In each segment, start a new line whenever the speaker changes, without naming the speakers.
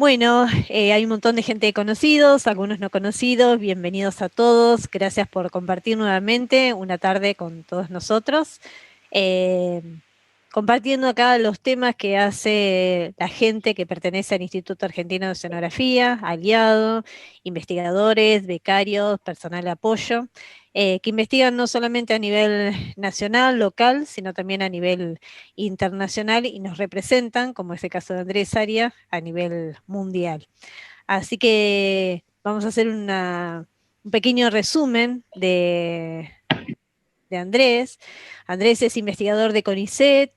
Bueno, hay un montón de gente conocidos, algunos no conocidos, bienvenidos a todos, gracias por compartir nuevamente una tarde con todos nosotros, eh, compartiendo acá los temas que hace la gente que pertenece al Instituto Argentino de Oceanografía, aliado, investigadores, becarios, personal de apoyo, que investigan no solamente a nivel nacional, local, sino también a nivel internacional y nos representan, como es el caso de Andrés Arias, a nivel mundial. Así que vamos a hacer un pequeño resumen de Andrés. Andrés es investigador de CONICET,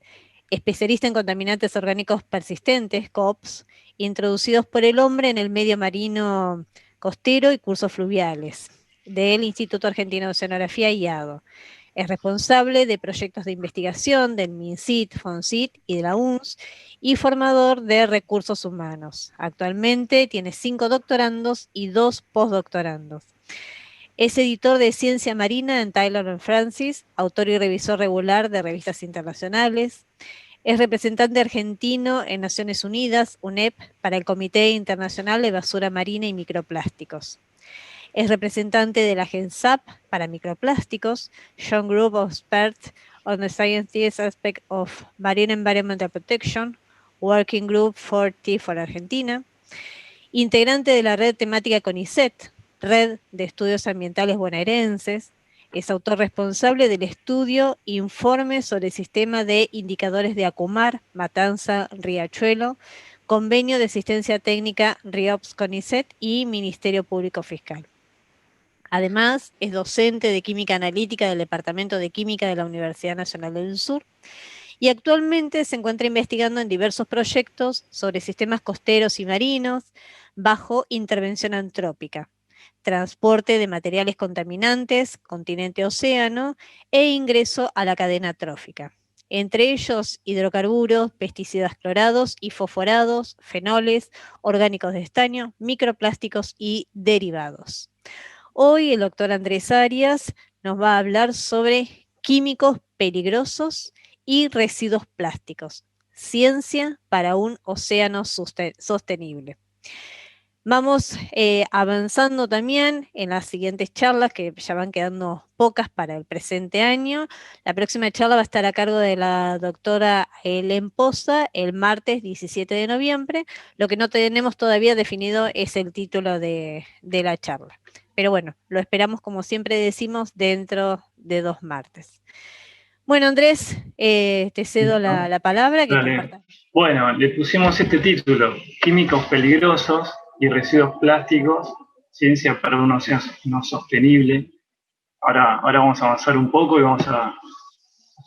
especialista en contaminantes orgánicos persistentes, COPS, introducidos por el hombre en el medio marino costero y cursos fluviales del Instituto Argentino de Oceanografía, IADO. Es responsable de proyectos de investigación del MINCIT, FONCIT y de la UNS y formador de recursos humanos. Actualmente tiene 5 doctorandos y 2 postdoctorandos. Es editor de Ciencia Marina en Taylor & Francis, autor y revisor regular de revistas internacionales. Es representante argentino en Naciones Unidas, UNEP, para el Comité Internacional de Basura Marina y Microplásticos. Es representante de la GENSAP para microplásticos, Joint Group of Experts on the Scientific Aspect of Marine Environmental Protection, Working Group 40 for Argentina. Integrante de la red temática CONICET, Red de Estudios Ambientales Bonaerenses. Es autor responsable del estudio Informe sobre el Sistema de Indicadores de Acumar, Matanza, Riachuelo, Convenio de Asistencia Técnica RIOPS-CONICET y Ministerio Público Fiscal. Además, es docente de Química Analítica del Departamento de Química de la Universidad Nacional del Sur y actualmente se encuentra investigando en diversos proyectos sobre sistemas costeros y marinos bajo intervención antrópica, transporte de materiales contaminantes, continente-océano e ingreso a la cadena trófica. Entre ellos, hidrocarburos, pesticidas clorados y fosforados, fenoles, orgánicos de estaño, microplásticos y derivados. Hoy el doctor Andrés Arias nos va a hablar sobre químicos peligrosos y residuos plásticos. Ciencia para un océano sostenible. Vamos avanzando también en las siguientes charlas, que ya van quedando pocas para el presente año. La próxima charla va a estar a cargo de la doctora Helen Poza el martes 17 de noviembre. Lo que no tenemos todavía definido es el título de la charla. Pero bueno, lo esperamos, como siempre decimos, dentro de 2 martes. Bueno, Andrés, te cedo la palabra que
Dale.
compartas.
Bueno, le pusimos este título, Químicos peligrosos y residuos plásticos, ciencia para un océano no sostenible. Ahora vamos a avanzar un poco y vamos a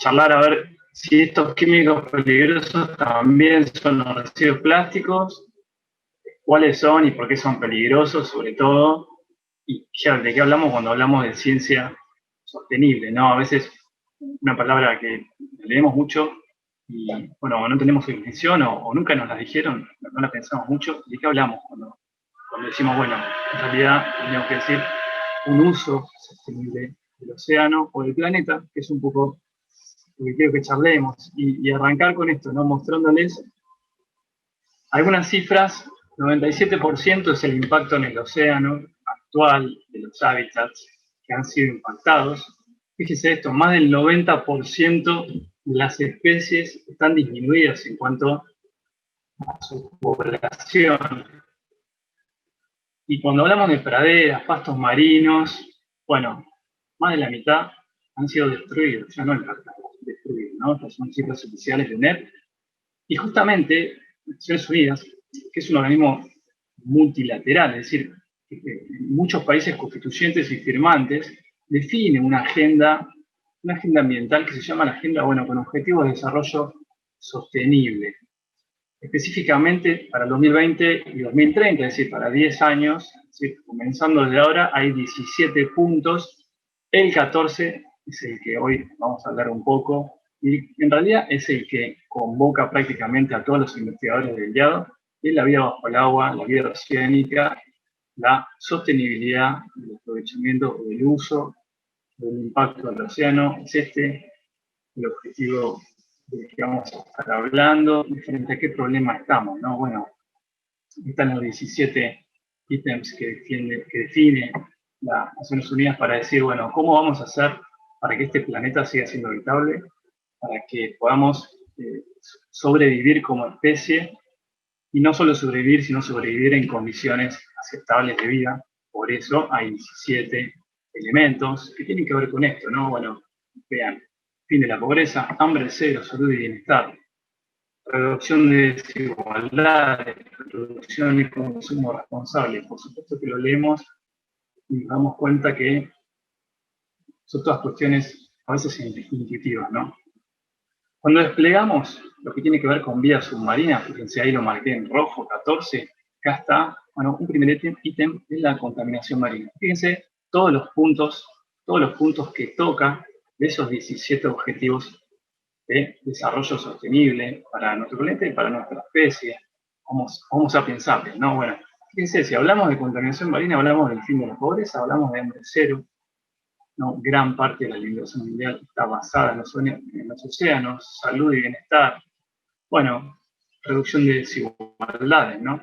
charlar a ver si estos químicos peligrosos también son los residuos plásticos, cuáles son y por qué son peligrosos, sobre todo, y ya de qué hablamos cuando hablamos de ciencia sostenible, ¿no? A veces una palabra que leemos mucho y, bueno, no tenemos definición o nunca nos la dijeron, no la pensamos mucho. ¿De qué hablamos cuando decimos, bueno, en realidad tenemos que decir un uso sostenible del océano o del planeta, que es un poco lo que quiero que charlemos, y arrancar con esto, ¿no? Mostrándoles algunas cifras. 97% es el impacto en el océano actual de los hábitats que han sido impactados. Fíjese esto, más del 90% de las especies están disminuidas en cuanto a su población. Y cuando hablamos de praderas, pastos marinos, bueno, más de la mitad han sido destruidos, ya no impactados, destruidos, ¿no? Estas son cifras oficiales de UNEP. Y justamente Naciones Unidas, que es un organismo multilateral, es decir, muchos países constituyentes y firmantes definen una agenda ambiental que se llama la Agenda, bueno, con Objetivos de Desarrollo Sostenible. Específicamente para el 2020 y 2030, es decir, para 10 años, es decir, comenzando desde ahora, hay 17 puntos. El 14 es el que hoy vamos a hablar un poco, y en realidad es el que convoca prácticamente a todos los investigadores del IADO, que es la vida bajo el agua, la vida oceánica, la sostenibilidad, el aprovechamiento del uso, del impacto del océano. Es este el objetivo del que vamos a estar hablando, y frente a qué problema estamos, ¿no? Bueno, están los 17 ítems que define las Naciones Unidas para decir, bueno, ¿cómo vamos a hacer para que este planeta siga siendo habitable? Para que podamos sobrevivir como especie, y no solo sobrevivir, sino sobrevivir en condiciones aceptables de vida. Por eso hay 17 elementos que tienen que ver con esto, ¿no? Bueno, vean, fin de la pobreza, hambre cero, salud y bienestar, reducción de desigualdades, producción y consumo responsable. Por supuesto que lo leemos y nos damos cuenta que son todas cuestiones a veces intuitivas, ¿no? Cuando desplegamos lo que tiene que ver con vida submarina, fíjense ahí lo marqué en rojo, 14, acá está, bueno, un primer ítem es la contaminación marina. Fíjense todos los puntos que toca de esos 17 objetivos de desarrollo sostenible para nuestro planeta y para nuestra especie, Homo sapiens sapiens, ¿no? Bueno, fíjense, si hablamos de contaminación marina, hablamos del fin de la pobreza, hablamos de hambre cero, ¿no? Gran parte de la alimentación mundial está basada en los océanos, salud y bienestar. Bueno, reducción de desigualdades, ¿no?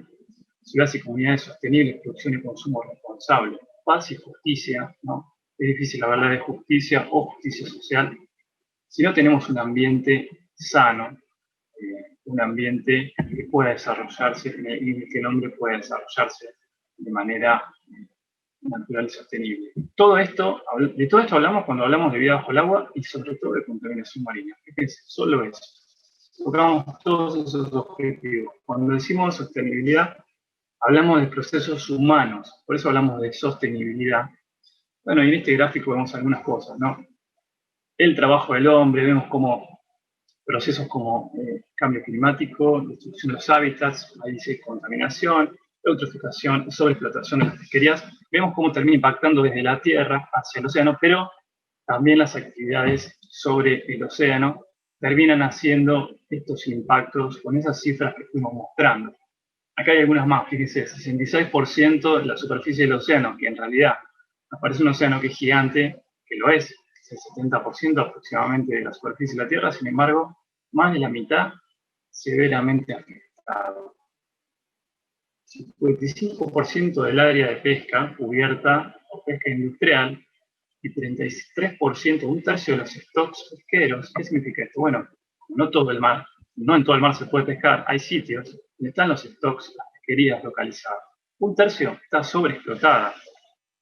Ciudades y comunidades sostenibles, producción y consumo responsable, paz y justicia, ¿no? Es difícil hablar de justicia o justicia social si no tenemos un ambiente sano, un ambiente que pueda desarrollarse y en el que el hombre pueda desarrollarse de manera natural y sostenible. De todo esto hablamos cuando hablamos de vida bajo el agua y sobre todo de contaminación marina. Fíjense, solo eso. Tocamos todos esos objetivos. Cuando decimos sostenibilidad, hablamos de procesos humanos, por eso hablamos de sostenibilidad. Bueno, y en este gráfico vemos algunas cosas, ¿no? El trabajo del hombre, vemos como procesos como cambio climático, destrucción de los hábitats, ahí dice contaminación, eutroficación, sobreexplotación de las pesquerías. Vemos cómo termina impactando desde la tierra hacia el océano, pero también las actividades sobre el océano terminan haciendo estos impactos con esas cifras que fuimos mostrando. Acá hay algunas más, fíjense, 66% de la superficie del océano, que en realidad nos parece un océano que es gigante, que lo es el 70% aproximadamente de la superficie de la Tierra, sin embargo, más de la mitad severamente afectado. 55% del área de pesca cubierta por pesca industrial y 33%, un tercio de los stocks pesqueros. ¿Qué significa esto? Bueno, no todo el mar, no en todo el mar se puede pescar, hay sitios donde están los stocks, las pesquerías localizadas. Un tercio está sobreexplotada.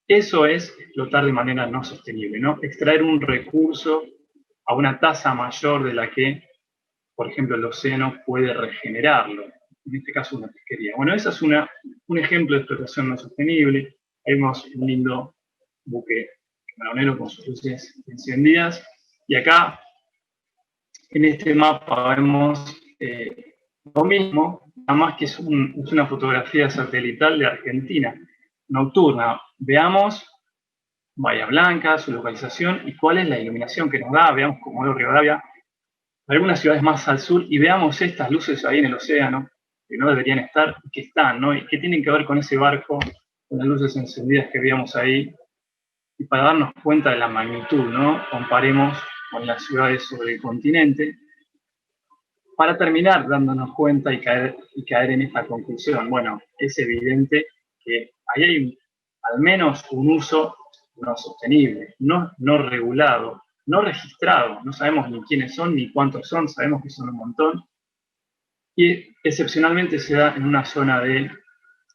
Eso es explotar de manera no sostenible, ¿no? Extraer un recurso a una tasa mayor de la que, por ejemplo, el océano puede regenerarlo. En este caso, una pesquería. Bueno, ese es un ejemplo de explotación no sostenible. Ahí vemos un lindo buque camaronero con sus luces encendidas. Y acá, en este mapa, vemos lo mismo, nada más que es una fotografía satelital de Argentina, nocturna. Veamos Bahía Blanca, su localización y cuál es la iluminación que nos da. Veamos Comodoro Rivadavia, algunas ciudades más al sur, y veamos estas luces ahí en el océano, que no deberían estar, que están, ¿no? Y que tienen que ver con ese barco, con las luces encendidas que veíamos ahí, y para darnos cuenta de la magnitud, ¿no? Comparemos con las ciudades sobre el continente, para terminar dándonos cuenta y caer en esta conclusión. Bueno, es evidente que ahí hay al menos un uso no sostenible, no regulado, no registrado. No sabemos ni quiénes son ni cuántos son, sabemos que son un montón. Y excepcionalmente se da en una zona de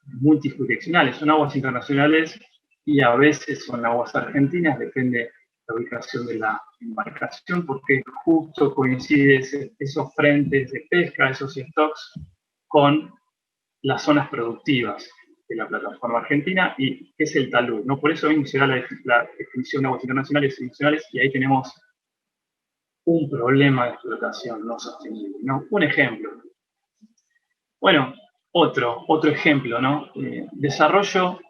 multijurisdiccionales, son aguas internacionales y a veces son aguas argentinas, depende de la ubicación de la embarcación, porque justo coincide esos frentes de pesca, esos stocks, con las zonas productivas de la plataforma argentina, y es el talud, ¿no? Por eso mismo se da la definición de aguas internacionales y nacionales, y ahí tenemos un problema de explotación no sostenible, ¿no? Un ejemplo. Bueno, otro ejemplo, ¿no? Desarrollo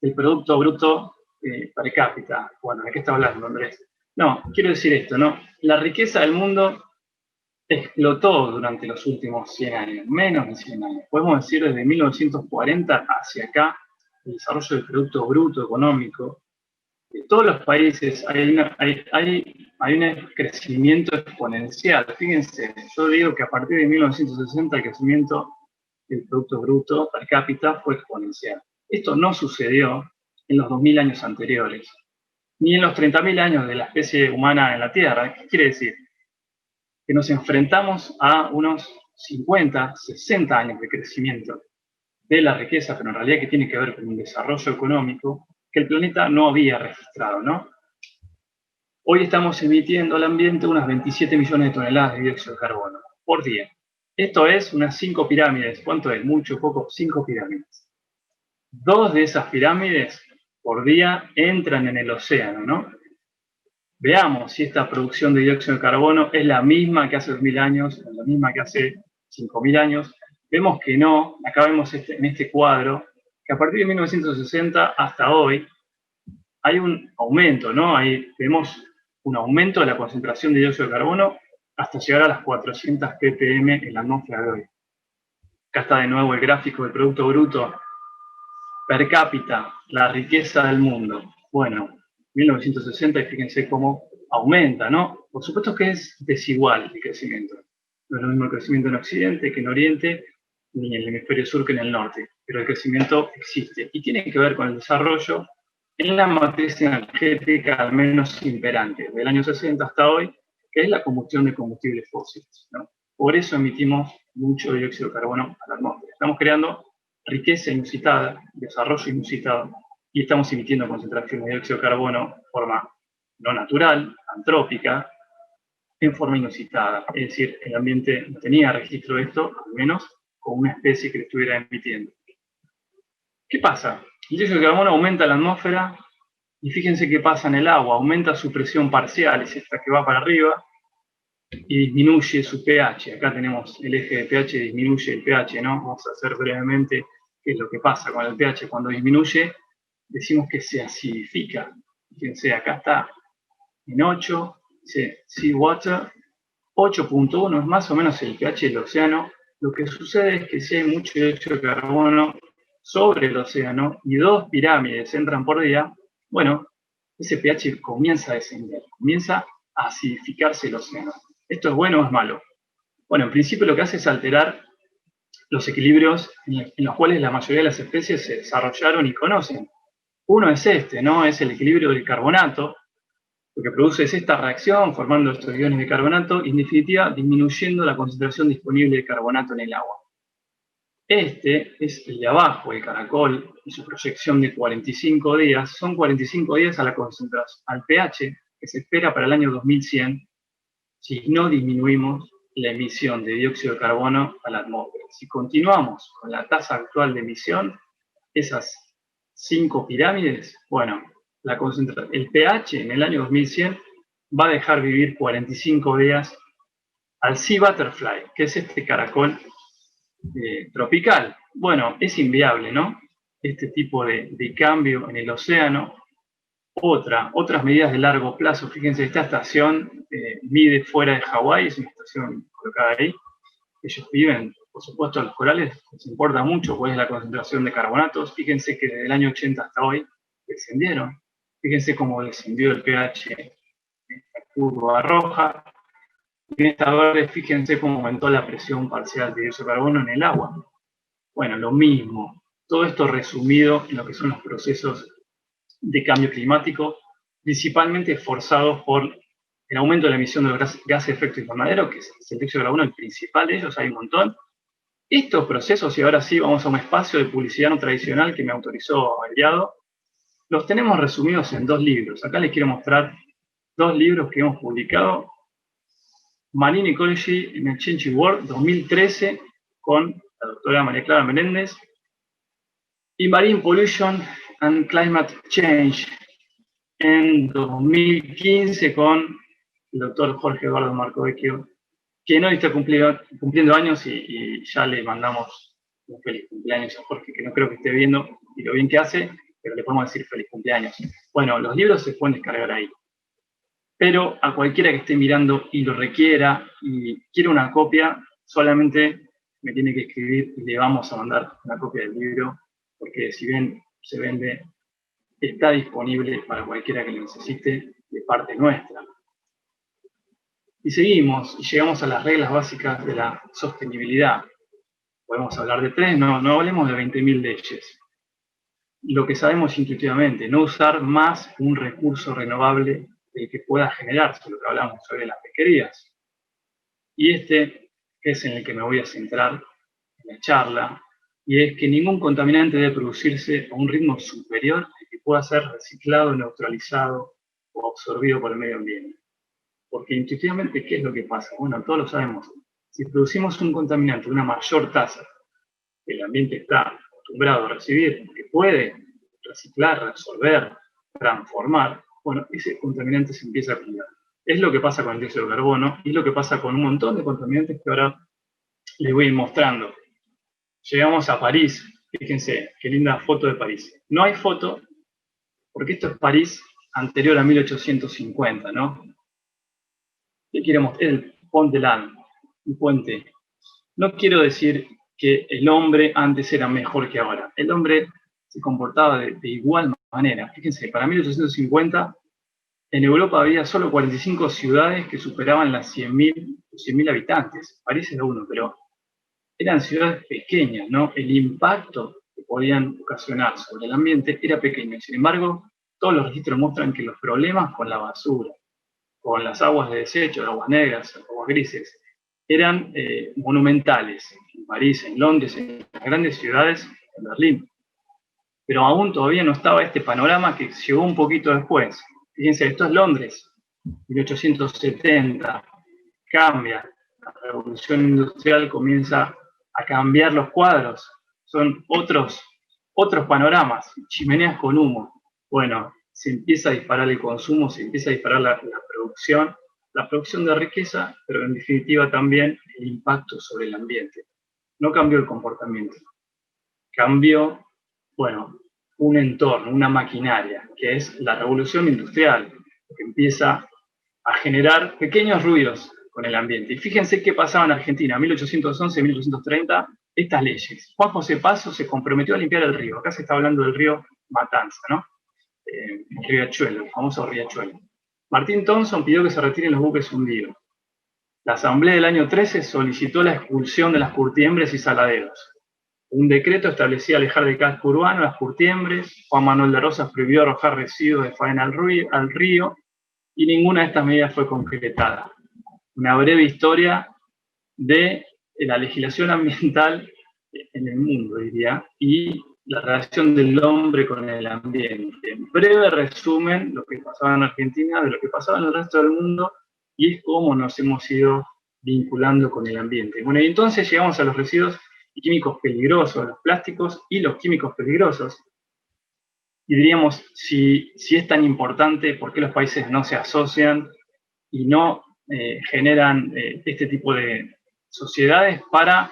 del Producto Bruto per cápita. Bueno, ¿de qué está hablando, Andrés? No, quiero decir esto, ¿no? La riqueza del mundo explotó durante los últimos 100 años, menos de 100 años. Podemos decir desde 1940 hacia acá, el desarrollo del Producto Bruto económico. En todos los países hay un crecimiento exponencial. Fíjense, yo digo que a partir de 1960 el crecimiento del Producto Bruto per cápita fue exponencial. Esto no sucedió en los 2000 años anteriores, ni en los 30.000 años de la especie humana en la Tierra. ¿Qué quiere decir? Que nos enfrentamos a unos 50, 60 años de crecimiento de la riqueza, pero en realidad que tiene que ver con un desarrollo económico que el planeta no había registrado, ¿no? Hoy estamos emitiendo al ambiente unas 27 millones de toneladas de dióxido de carbono por día. Esto es unas 5 pirámides. ¿Cuánto es? Mucho, poco, 5 pirámides. 2 de esas pirámides por día entran en el océano, ¿no? Veamos si esta producción de dióxido de carbono es la misma que hace 2000 años, o la misma que hace 5000 años. Vemos que no. Acá vemos en este cuadro que a partir de 1960 hasta hoy hay un aumento, ¿no? Ahí vemos un aumento de la concentración de dióxido de carbono hasta llegar a las 400 ppm en la atmósfera de hoy. Acá está de nuevo el gráfico del Producto Bruto per cápita, la riqueza del mundo. Bueno, 1960 y fíjense cómo aumenta, ¿no? Por supuesto que es desigual el crecimiento. No es lo mismo el crecimiento en Occidente que en Oriente, ni en el hemisferio sur que en el norte, pero el crecimiento existe y tiene que ver con el desarrollo en la matriz energética al menos imperante, del año 60 hasta hoy, que es la combustión de combustibles fósiles, ¿no? Por eso emitimos mucho dióxido de carbono a la atmósfera. Estamos creando riqueza inusitada, desarrollo inusitado, y estamos emitiendo concentraciones de dióxido de carbono de forma no natural, antrópica, en forma inusitada. Es decir, el ambiente no tenía registro de esto, al menos con una especie que lo estuviera emitiendo. ¿Qué pasa? El dióxido de carbono aumenta en la atmósfera y fíjense qué pasa en el agua. Aumenta su presión parcial, es esta que va para arriba, y disminuye su pH. Acá tenemos el eje de pH, disminuye el pH, ¿no? Vamos a hacer brevemente qué es lo que pasa con el pH. Cuando disminuye, decimos que se acidifica. Fíjense, acá está en 8, dice seawater, 8.1 es más o menos el pH del océano. Lo que sucede es que si hay mucho dióxido de carbono sobre el océano y 2 pirámides entran por día, bueno, ese pH comienza a descender, comienza a acidificarse el océano. ¿Esto es bueno o es malo? Bueno, en principio lo que hace es alterar los equilibrios en los cuales la mayoría de las especies se desarrollaron y conocen. Uno es este, ¿no? Es el equilibrio del carbonato. Lo que produce es esta reacción formando estos iones de carbonato y en definitiva disminuyendo la concentración disponible de carbonato en el agua. Este es el de abajo, el caracol, y su proyección de 45 días. Son 45 días a la concentración, al pH que se espera para el año 2100 si no disminuimos la emisión de dióxido de carbono a la atmósfera. Si continuamos con la tasa actual de emisión, esas 5 pirámides, bueno, el pH en el año 2100 va a dejar vivir 45 días al sea butterfly, que es este caracol tropical. Bueno, es inviable, ¿no? Este tipo de cambio en el océano. Otras medidas de largo plazo, fíjense, esta estación mide fuera de Hawái, es una estación colocada ahí. Ellos viven, por supuesto, a los corales, les importa mucho cuál es la concentración de carbonatos. Fíjense que desde el año 80 hasta hoy descendieron. Fíjense cómo descendió el pH en esta curva roja. Y en esta verde, fíjense cómo aumentó la presión parcial de dióxido de carbono en el agua. Bueno, lo mismo. Todo esto resumido en lo que son los procesos de cambio climático, principalmente forzados por el aumento de la emisión de los gases de efecto invernadero, que es el dióxido de carbono, el principal de ellos, hay un montón. Estos procesos, y ahora sí vamos a un espacio de publicidad no tradicional que me autorizó Aliado, los tenemos resumidos en 2 libros. Acá les quiero mostrar 2 libros que hemos publicado. Marine Ecology in a Changing World, 2013, con la doctora María Clara Meléndez, y Marine Pollution and Climate Change, en 2015 con el doctor Jorge Eduardo Marcovecchio, que hoy está cumpliendo años y ya le mandamos un feliz cumpleaños a Jorge, que no creo que esté viendo y lo bien que hace, pero le podemos decir feliz cumpleaños. Bueno, los libros se pueden descargar ahí. Pero a cualquiera que esté mirando y lo requiera y quiera una copia, solamente me tiene que escribir y le vamos a mandar una copia del libro, porque si bien se vende, está disponible para cualquiera que lo necesite de parte nuestra. Y seguimos y llegamos a las reglas básicas de la sostenibilidad. podemos hablar de 3, no hablemos de 20.000 leyes. Lo que sabemos intuitivamente, no usar más un recurso renovable del que pueda generarse, lo que hablamos sobre las pesquerías. Y que es en el que me voy a centrar en la charla, y es que ningún contaminante debe producirse a un ritmo superior al que pueda ser reciclado, neutralizado o absorbido por el medio ambiente. Porque intuitivamente, ¿qué es lo que pasa? Bueno, todos lo sabemos. Si producimos un contaminante de una mayor tasa que el ambiente está acostumbrado a recibir, que puede reciclar, resolver, transformar, bueno, ese contaminante se empieza a acumular. Es lo que pasa con el dióxido de carbono y lo que pasa con un montón de contaminantes que ahora les voy a ir mostrando. Llegamos a París, fíjense, qué linda foto de París. No hay foto, porque esto es París anterior a 1850, ¿no? ¿Qué queremos? El Pont de l'Arc, un puente. No quiero decir que el hombre antes era mejor que ahora. El hombre se comportaba de igual manera. Fíjense, para 1850 en Europa había solo 45 ciudades que superaban las 100.000 habitantes. París era uno, pero eran ciudades pequeñas, ¿no? El impacto que podían ocasionar sobre el ambiente era pequeño. Sin embargo, todos los registros muestran que los problemas con la basura, con las aguas de desecho, aguas negras, aguas grises, eran monumentales. En París, en Londres, en las grandes ciudades, en Berlín. Pero aún todavía no estaba este panorama que llegó un poquito después. Fíjense, esto es Londres, 1870, cambia, la revolución industrial comienza a cambiar los cuadros, son otros panoramas, chimeneas con humo. Bueno, se empieza a disparar el consumo, se empieza a disparar la producción de riqueza, pero en definitiva también el impacto sobre el ambiente. No cambió el comportamiento, cambió, bueno, un entorno, una maquinaria, que es la revolución industrial, que empieza a generar pequeños ruidos con el ambiente. Y fíjense qué pasaba en Argentina, 1811, 1830, estas leyes. Juan José Paso se comprometió a limpiar el río. Acá se está hablando del río Matanza, ¿no? El riachuelo, el famoso riachuelo. Martín Thompson pidió que se retiren los buques hundidos. La Asamblea del año 13 solicitó la expulsión de las curtiembres y saladeros. Un decreto establecía alejar del casco urbano las curtiembres. Juan Manuel de Rosas prohibió arrojar residuos de faena al río, y ninguna de estas medidas fue concretada. Una breve historia de la legislación ambiental en el mundo, diría, y la relación del hombre con el ambiente. En breve resumen, lo que pasaba en Argentina, de lo que pasaba en el resto del mundo, y es cómo nos hemos ido vinculando con el ambiente. Bueno, y entonces llegamos a los residuos químicos peligrosos, los plásticos y los químicos peligrosos. Y diríamos, si es tan importante, ¿por qué los países no se asocian y no generan este tipo de sociedades para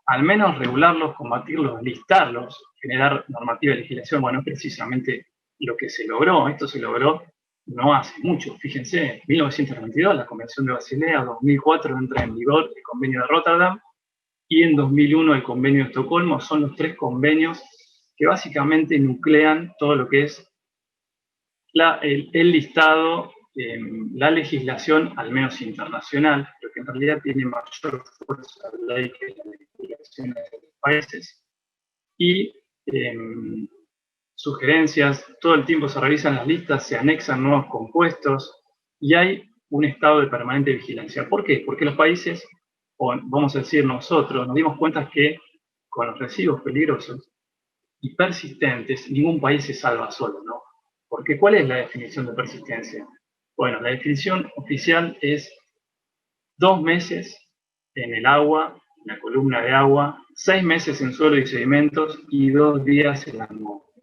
al menos regularlos, combatirlos, listarlos, generar normativa y legislación? Bueno, es precisamente lo que se logró. Esto se logró no hace mucho. Fíjense, 1992 la Convención de Basilea, 2004 entra en vigor el Convenio de Rotterdam y en 2001 el Convenio de Estocolmo. Son los 3 convenios que básicamente nuclean todo lo que es el listado, la legislación, al menos internacional, pero que en realidad tiene mayor fuerza de ley que la legislación de los países, y sugerencias, todo el tiempo se revisan las listas, se anexan nuevos compuestos, y hay un estado de permanente vigilancia. ¿Por qué? Porque los países, o vamos a decir nosotros, nos dimos cuenta que con los residuos peligrosos y persistentes, ningún país se salva solo, ¿no? Porque ¿cuál es la definición de persistencia? Bueno, la definición oficial es 2 meses en el agua, en la columna de agua, 6 meses en suelo y sedimentos y 2 días en la atmósfera.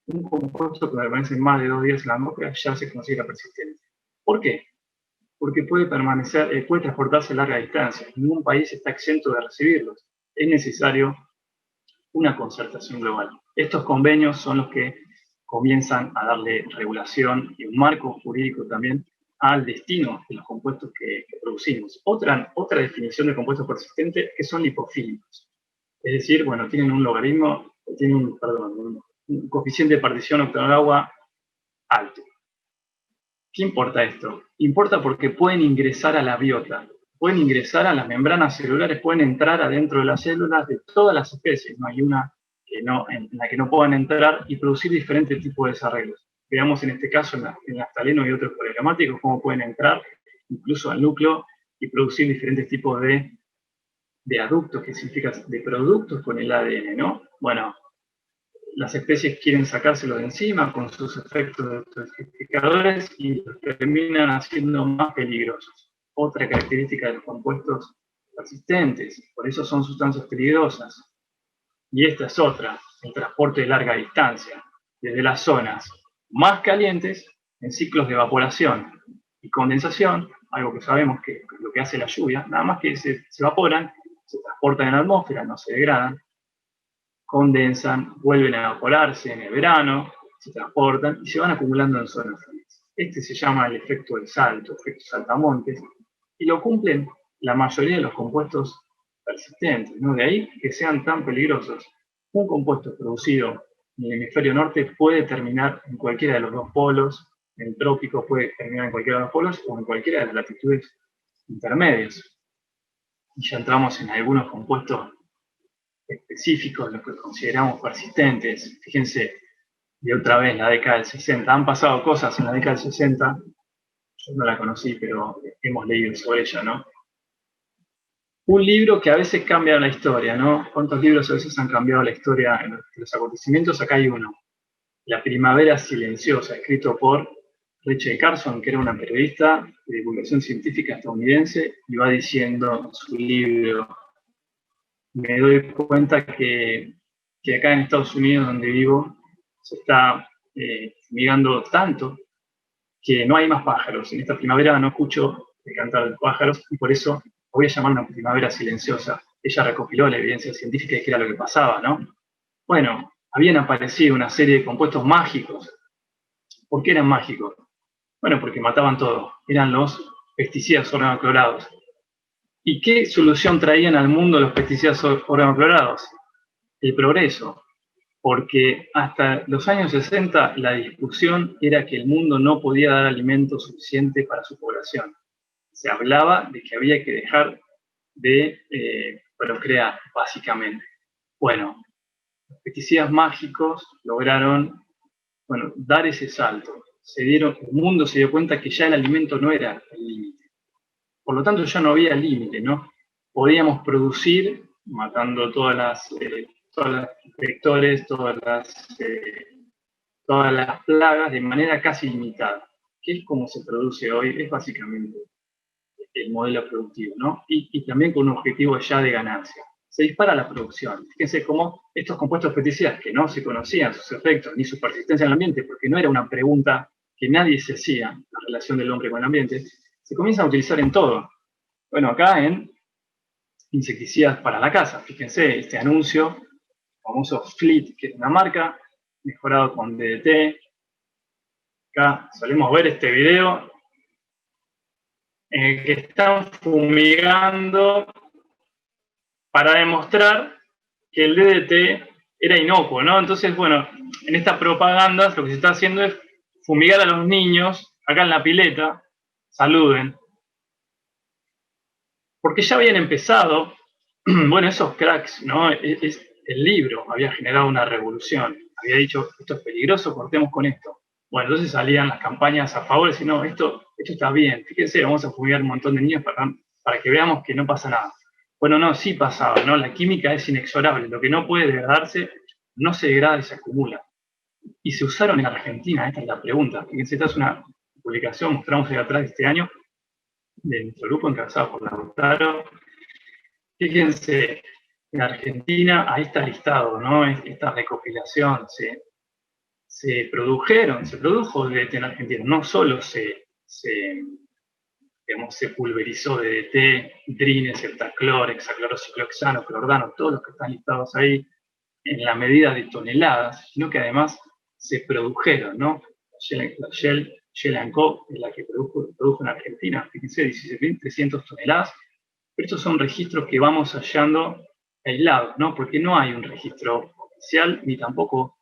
Un compuesto que permanece más de 2 días en la atmósfera ya se considera persistente. ¿Por qué? Porque puede permanecer, puede transportarse a larga distancia. Ningún país está exento de recibirlos. Es necesario una concertación global. Estos convenios son los que comienzan a darle regulación y un marco jurídico también al destino de los compuestos que producimos. Otra definición de compuestos persistentes que son lipofílicos. Es decir, bueno, tienen un logaritmo, tienen un coeficiente de partición octanol agua alto. ¿Qué importa esto? Importa porque pueden ingresar a la biota. pueden ingresar a las membranas celulares, pueden entrar adentro de las células de todas las especies, no hay una en la que no puedan entrar y producir diferentes tipos de desarrollos. Veamos en este caso en naftaleno y otros problemáticos cómo pueden entrar incluso al núcleo y producir diferentes tipos de aductos, que significa de productos con el ADN, ¿no? Bueno, las especies quieren sacárselo de encima con sus efectos detoxificadores y los terminan haciendo más peligrosos. Otra característica de los compuestos persistentes, por eso son sustancias peligrosas. Y esta es otra, el transporte de larga distancia, desde las zonas más calientes en ciclos de evaporación y condensación, algo que sabemos que es lo que hace la lluvia, nada más que se evaporan, se transportan en la atmósfera, no se degradan, condensan, vuelven a evaporarse en el verano, se transportan y se van acumulando en zonas frías. Este se llama el efecto del salto, efecto saltamontes, y lo cumplen la mayoría de los compuestos persistentes, ¿no? De ahí que sean tan peligrosos. Un compuesto producido en el hemisferio norte puede terminar en cualquiera de los dos polos, en el trópico puede terminar en cualquiera de los polos o en cualquiera de las latitudes intermedias. Y ya entramos en algunos compuestos específicos, los que consideramos persistentes. Fíjense, de otra vez la década del 60. Han pasado cosas en la década del 60, yo no la conocí, pero hemos leído sobre ella, ¿no? Un libro que a veces cambia la historia, ¿no? ¿Cuántos libros a veces han cambiado la historia en los acontecimientos? Acá hay uno, La Primavera Silenciosa, escrito por Rachel Carson, que era una periodista de divulgación científica estadounidense, y va diciendo su libro. Me doy cuenta que acá en Estados Unidos, donde vivo, se está fumigando tanto que no hay más pájaros. En esta primavera no escucho el cantar de los pájaros y por eso voy a llamar una primavera silenciosa. Ella recopiló la evidencia científica de qué era lo que pasaba, ¿no? Bueno, habían aparecido una serie de compuestos mágicos. ¿Por qué eran mágicos? Bueno, porque mataban todo. Eran los pesticidas organoclorados. ¿Y qué solución traían al mundo los pesticidas organoclorados? El progreso. Porque hasta los años 60 la discusión era que el mundo no podía dar alimento suficiente para su población. Se hablaba de que había que dejar de procrear, básicamente. Bueno, los pesticidas mágicos lograron dar ese salto. El mundo se dio cuenta que ya el alimento no era el límite. Por lo tanto, ya no había límite, ¿no? Podíamos producir, matando todos los vectores, todas las plagas de manera casi limitada, que es como se produce hoy, es básicamente el modelo productivo, ¿no? Y también con un objetivo ya de ganancia. Se dispara la producción. Fíjense cómo estos compuestos pesticidas, que no se conocían sus efectos ni su persistencia en el ambiente, porque no era una pregunta que nadie se hacía, la relación del hombre con el ambiente, se comienzan a utilizar en todo. Bueno, acá en insecticidas para la casa. Fíjense este anuncio, famoso Fleet, que es una marca, mejorado con DDT. Acá solemos ver este video en el que están fumigando para demostrar que el DDT era inocuo, ¿no? Entonces, bueno, en estas propagandas lo que se está haciendo es fumigar a los niños, acá en la pileta, saluden. Porque ya habían empezado, bueno, esos cracks, ¿no? El libro había generado una revolución. Había dicho, esto es peligroso, cortemos con esto. Bueno, entonces salían las campañas a favor, y no, esto está bien, fíjense, vamos a fumigar un montón de niños para que veamos que no pasa nada. Bueno, no, sí pasaba, ¿no? La química es inexorable, lo que no puede degradarse, no se degrada y se acumula. Y se usaron en Argentina, esta es la pregunta. Fíjense, esta es una publicación, mostramos ahí atrás de este año, de nuestro grupo encabezado por Lautaro. Fíjense, en Argentina, ahí está listado, ¿no? Esta recopilación, se produjo DDT en Argentina, no solo se pulverizó DDT, drines, heptaclor, hexaclorocicloxano, clordano, todos los que están listados ahí, en la medida de toneladas, sino que además se produjeron, ¿no? La Shell & Co. es la que produjo en Argentina, fíjense, 16.300 toneladas, pero estos son registros que vamos hallando aislados, ¿no? Porque no hay un registro oficial, ni tampoco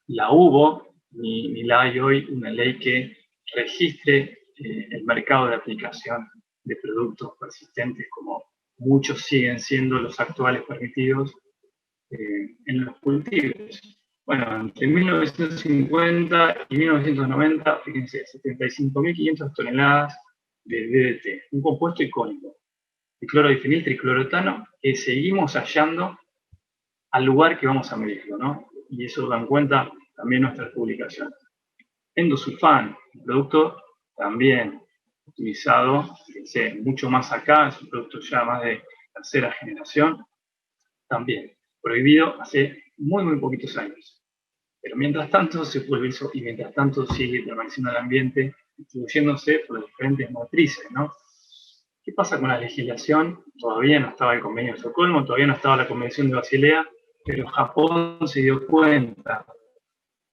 la hubo, ni la hay hoy una ley que registre el mercado de aplicación de productos persistentes como muchos siguen siendo los actuales permitidos en los cultivos. Bueno, entre 1950 y 1990, fíjense, 75.500 toneladas de DDT, un compuesto icónico, diclorodifenil triclorotano, que seguimos hallando al lugar que vamos a medirlo, ¿no? Y eso dan cuenta también nuestras publicaciones. Endosulfán, un producto también utilizado, fíjense, mucho más acá, es un producto ya más de tercera generación, también prohibido hace muy poquitos años. Pero mientras tanto se pulverizó y mientras tanto sigue permaneciendo en el ambiente, distribuyéndose por las diferentes matrices, ¿no? ¿Qué pasa con la legislación? Todavía no estaba el convenio de Estocolmo, todavía no estaba la convención de Basilea, pero Japón se dio cuenta.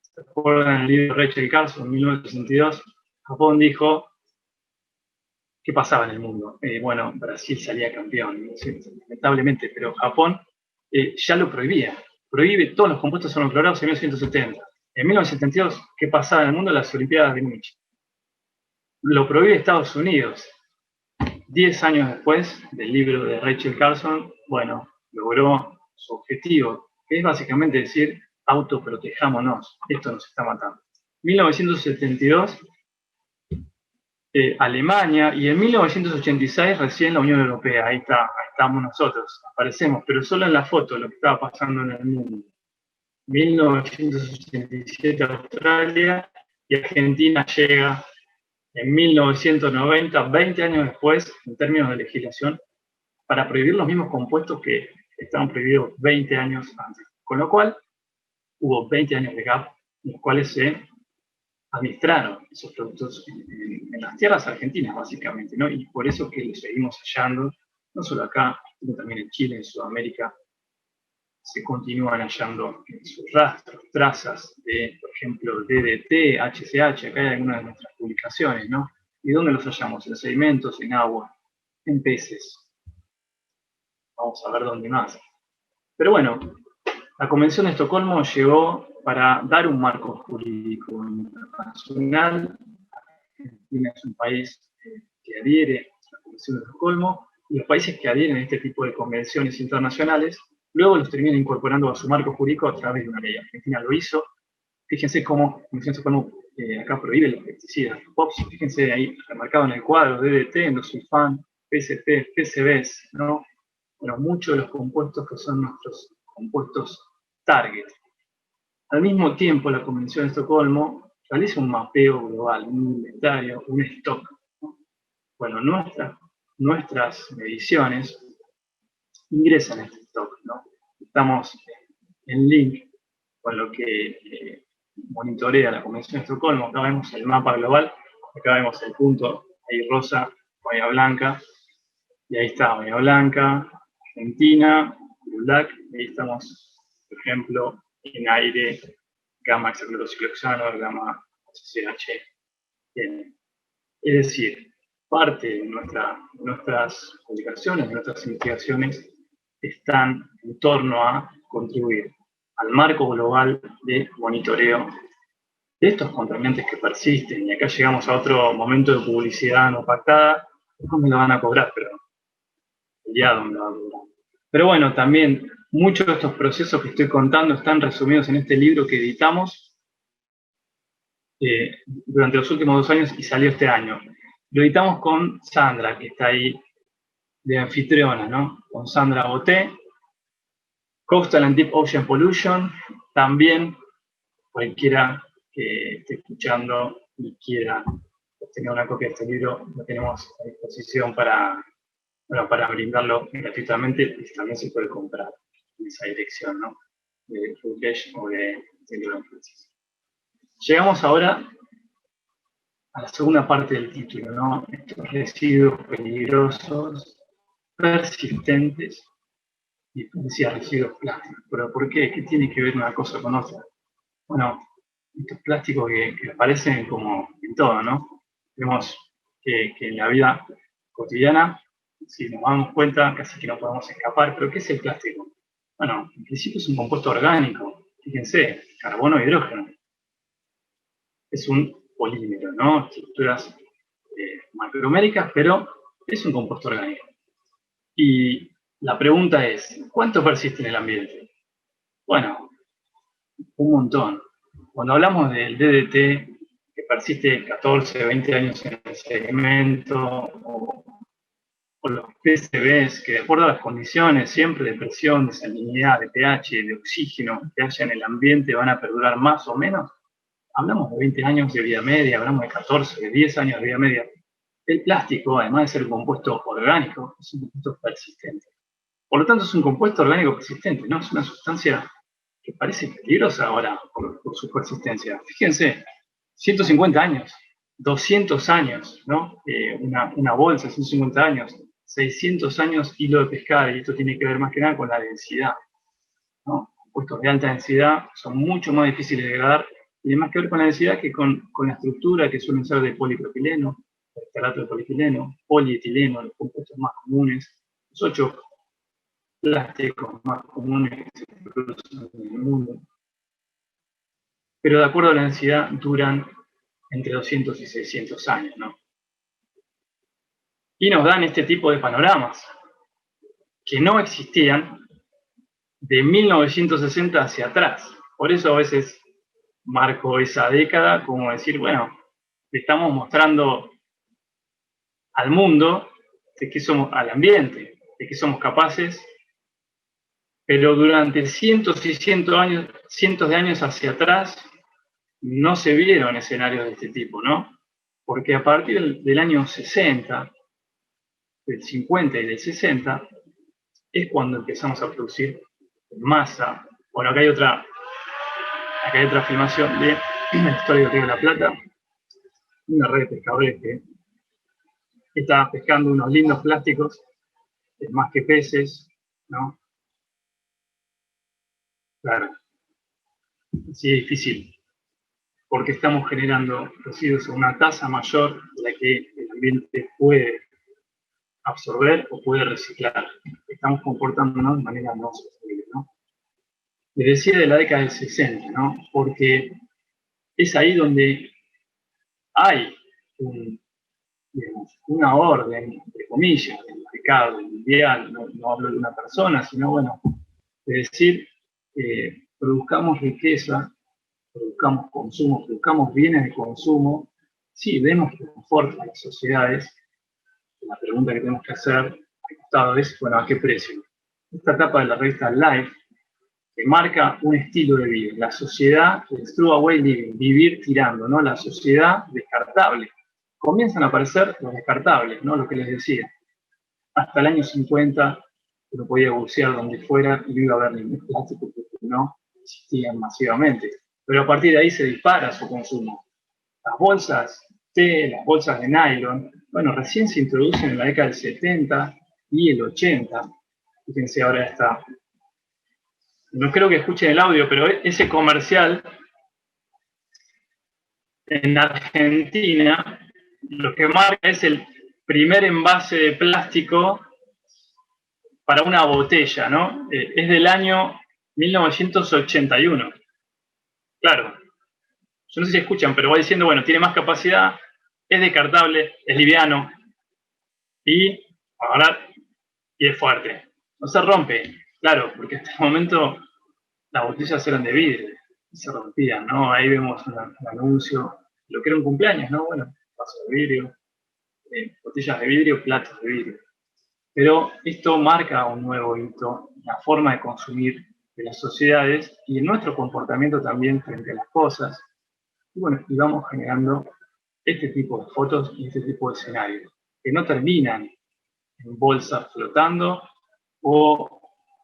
¿Se acuerdan el libro de Rachel Carson, en 1962? Japón dijo, ¿qué pasaba en el mundo? Bueno, Brasil salía campeón, lamentablemente, pero Japón ya lo prohibía. Prohíbe todos los compuestos sonoclorados en 1970. En 1972, ¿qué pasaba en el mundo? Las Olimpiadas de Múnich. Lo prohíbe Estados Unidos. 10 años después del libro de Rachel Carson, bueno, logró su objetivo, que es básicamente decir, autoprotejámonos, esto nos está matando. 1972, Alemania, y en 1986 recién la Unión Europea, ahí estamos nosotros, aparecemos, pero solo en la foto lo que estaba pasando en el mundo. 1987 Australia y Argentina llega en 1990, 20 años después, en términos de legislación, para prohibir los mismos compuestos que estaban prohibidos 20 años antes. Con lo cual, hubo 20 años de gap en los cuales se administraron esos productos en las tierras argentinas, básicamente, ¿no? Y por eso que los seguimos hallando, no solo acá, sino también en Chile, en Sudamérica, se continúan hallando sus rastros, trazas de, por ejemplo, DDT, HCH, acá hay algunas de nuestras publicaciones, ¿no? ¿Y dónde los hallamos? En sedimentos, en agua, en peces. Vamos a ver dónde más. Pero bueno, la Convención de Estocolmo llegó para dar un marco jurídico internacional. Argentina es un país que adhiere a la Convención de Estocolmo, y los países que adhieren a este tipo de convenciones internacionales luego los terminan incorporando a su marco jurídico a través de una ley. Argentina lo hizo. Fíjense cómo la Convención de Estocolmo acá prohíbe los pesticidas, los POPs. Fíjense ahí remarcado en el cuadro, DDT, endosulfán, PCP, PCBs, ¿no? Bueno, muchos de los compuestos que son nuestros compuestos target. Al mismo tiempo, la Convención de Estocolmo realiza un mapeo global, un inventario, un stock, ¿no? Bueno, nuestras mediciones ingresan a este stock, ¿no? Estamos en link con lo que monitorea la Convención de Estocolmo. Acá vemos el mapa global, acá vemos el punto, ahí rosa, Bahía Blanca, y ahí está Bahía Blanca, Argentina, ULAC, y ahí estamos, por ejemplo, en aire, gamma hexaclorociclohexano, gamma HCH. Bien. Es decir, parte de nuestras publicaciones, de nuestras investigaciones, están en torno a contribuir al marco global de monitoreo de estos contaminantes que persisten. Y acá llegamos a otro momento de publicidad no pactada. ¿Cómo me lo van a cobrar? Pero el día donde lo van a cobrar. Pero bueno, también muchos de estos procesos que estoy contando están resumidos en este libro que editamos durante los últimos 2 años y salió este año. Lo editamos con Sandra, que está ahí de anfitriona, ¿no? Con Sandra Boté. Coastal and Deep Ocean Pollution. También cualquiera que esté escuchando y quiera obtener una copia de este libro, lo tenemos a disposición para brindarlo gratuitamente, y también se puede comprar en esa dirección, ¿no? De Foodpage o de Libro Francis. Llegamos ahora a la segunda parte del título, ¿no? Estos residuos peligrosos, persistentes, y decía residuos plásticos. ¿Pero por qué? ¿Qué tiene que ver una cosa con otra? Bueno, estos plásticos que aparecen como en todo, ¿no? Vemos que en la vida cotidiana, si nos damos cuenta, casi que no podemos escapar. ¿Pero qué es el plástico? Bueno, en principio es un compuesto orgánico. Fíjense, carbono e hidrógeno. Es un polímero, ¿no? Estructuras macroméricas, pero es un compuesto orgánico. Y la pregunta es, ¿cuánto persiste en el ambiente? Bueno, un montón. Cuando hablamos del DDT, que persiste 14, 20 años en el sedimento, o los PCBs, que de acuerdo a las condiciones siempre de presión, de salinidad, de pH, de oxígeno que haya en el ambiente van a perdurar más o menos, hablamos de 20 años de vida media, hablamos de 14, de 10 años de vida media. El plástico, además de ser un compuesto orgánico, es un compuesto persistente. Por lo tanto, es un compuesto orgánico persistente, no es una sustancia que parece peligrosa ahora por su persistencia. Fíjense, 150 años, 200 años, ¿no? Una bolsa, 150 años, 600 años hilo de pescar, y esto tiene que ver más que nada con la densidad, ¿no? Compuestos de alta densidad son mucho más difíciles de degradar, y tiene más que ver con la densidad que con la estructura, que suelen ser de polipropileno, estalato de polietileno, polietileno, los compuestos más comunes, los 8 plásticos más comunes que se producen en el mundo. Pero de acuerdo a la densidad duran entre 200 y 600 años, ¿no? Y nos dan este tipo de panoramas que no existían de 1960 hacia atrás. Por eso a veces marco esa década como decir, bueno, le estamos mostrando al mundo de que somos, al ambiente, de que somos capaces, pero durante cientos y cientos de años hacia atrás no se vieron escenarios de este tipo, ¿no? Porque a partir del año 60, del 50 y del 60, es cuando empezamos a producir masa. Bueno, acá hay otra filmación de la historia del Río de la Plata, una red de pescadores que está pescando unos lindos plásticos, más que peces, ¿no? Claro, sí es difícil, porque estamos generando residuos a una tasa mayor de la que el ambiente puede absorber o puede reciclar. Estamos comportándonos de manera no sostenible, ¿no? Les decía de la década del 60, ¿no? Porque es ahí donde hay una orden, entre comillas, del mercado mundial, no hablo de una persona, sino, bueno, de decir, produzcamos riqueza, produzcamos consumo, produzcamos bienes de consumo, sí, demos confort a las sociedades. La pregunta que tenemos que hacer al costado es, bueno, ¿a qué precio? Esta etapa de la revista Life, que marca un estilo de vida, la sociedad, el throwaway living, vivir tirando, ¿no? La sociedad descartable. Comienzan a aparecer los descartables, ¿no? Lo que les decía. Hasta el año 50 uno podía bucear donde fuera y no iba a haber ningún plástico porque no existían masivamente. Pero a partir de ahí se dispara su consumo. Las bolsas té, las bolsas de nylon, bueno, recién se introducen en la década del 70 y el 80. Fíjense, ahora está. No creo que escuchen el audio, pero ese comercial en Argentina lo que marca es el primer envase de plástico para una botella, ¿no? Es del año 1981. Claro, yo no sé si escuchan, pero va diciendo, bueno, tiene más capacidad, es descartable, es liviano y ahora y es fuerte. No se rompe, claro, porque hasta el momento las botellas eran de vidrio y se rompían, ¿no? Ahí vemos un anuncio, lo que era un cumpleaños, ¿no? Bueno, vasos de vidrio, botellas de vidrio, platos de vidrio. Pero esto marca un nuevo hito en la forma de consumir de las sociedades y en nuestro comportamiento también frente a las cosas. Y bueno, y vamos generando este tipo de fotos y este tipo de escenarios, que no terminan en bolsas flotando o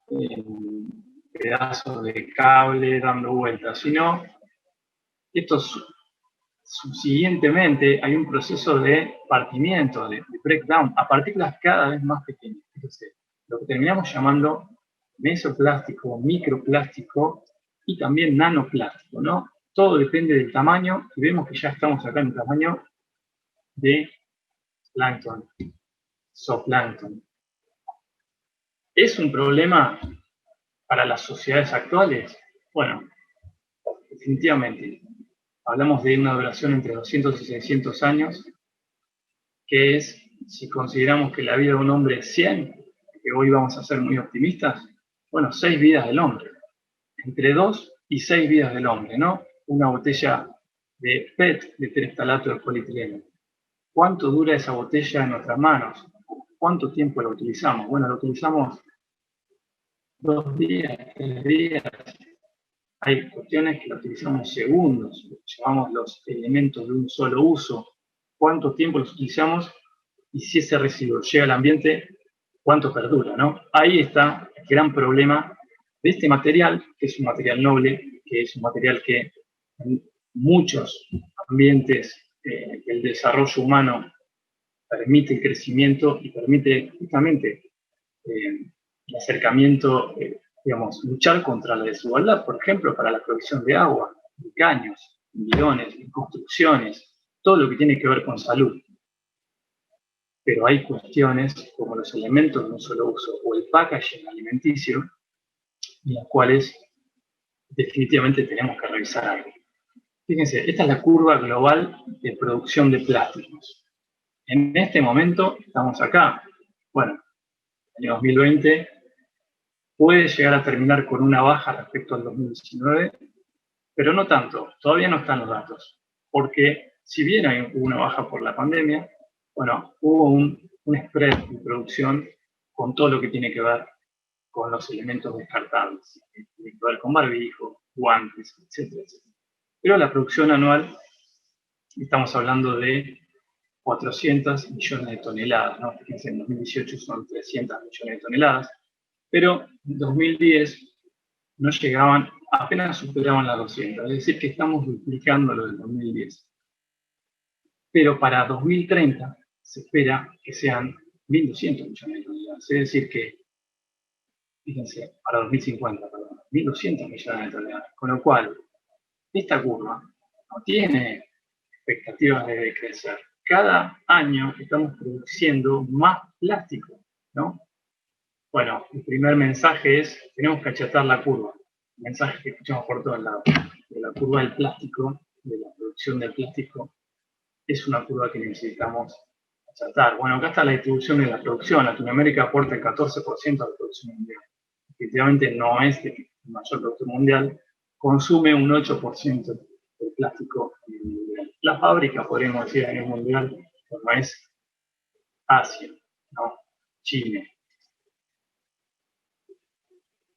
en pedazos de cable dando vueltas, sino esto subsiguientemente hay un proceso de partimiento, de breakdown, a partículas cada vez más pequeñas. Entonces, lo que terminamos llamando mesoplástico, microplástico y también nanoplástico, ¿no? Todo depende del tamaño y vemos que ya estamos acá en el tamaño de plancton, zooplancton. ¿Es un problema para las sociedades actuales? Bueno, definitivamente. Hablamos de una duración entre 200 y 600 años, que es si consideramos que la vida de un hombre es 100, que hoy vamos a ser muy optimistas, bueno, 6 vidas del hombre. Entre 2 y 6 vidas del hombre, ¿no? Una botella de PET, de tereftalato de polietileno. ¿Cuánto dura esa botella en nuestras manos? ¿Cuánto tiempo la utilizamos? Bueno, la utilizamos 2 días, 3 días. Hay cuestiones que la utilizamos segundos, llamamos los elementos de un solo uso. ¿Cuánto tiempo los utilizamos? Y si ese residuo llega al ambiente, ¿cuánto perdura, no? Ahí está el gran problema de este material, que es un material noble, que es un material que en muchos ambientes el desarrollo humano permite el crecimiento y permite justamente el acercamiento, digamos, luchar contra la desigualdad, por ejemplo, para la provisión de agua, de caños, bidones, construcciones, todo lo que tiene que ver con salud. Pero hay cuestiones como los elementos de un solo uso o el packaging alimenticio, en las cuales definitivamente tenemos que revisar algo. Fíjense, esta es la curva global de producción de plásticos. En este momento estamos acá. Bueno, el año 2020 puede llegar a terminar con una baja respecto al 2019, pero no tanto, todavía no están los datos, porque si bien hay una baja por la pandemia, bueno, hubo un spread de producción con todo lo que tiene que ver con los elementos descartables, tiene que ver con barbijo, guantes, etcétera, etcétera. Pero la producción anual, estamos hablando de 400 millones de toneladas, ¿no? Fíjense, en 2018 son 300 millones de toneladas, pero en 2010 no llegaban, apenas superaban las 200, es decir, que estamos duplicando lo del 2010. Pero para 2030 se espera que sean 1.200 millones de toneladas, es decir que, fíjense, para 2050, perdón, 1.200 millones de toneladas, con lo cual esta curva no tiene expectativas de crecer. Cada año estamos produciendo más plástico, ¿no? Bueno, el primer mensaje es, tenemos que achatar la curva. El mensaje que escuchamos por todos lados. De la curva del plástico, de la producción del plástico, es una curva que necesitamos achatar. Bueno, acá está la distribución de la producción. Latinoamérica aporta el 14% a la producción mundial. Efectivamente no es el mayor productor mundial, consume un 8% del plástico a nivel mundial. La fábrica, podríamos decir, a nivel mundial, no es Asia, ¿no? China,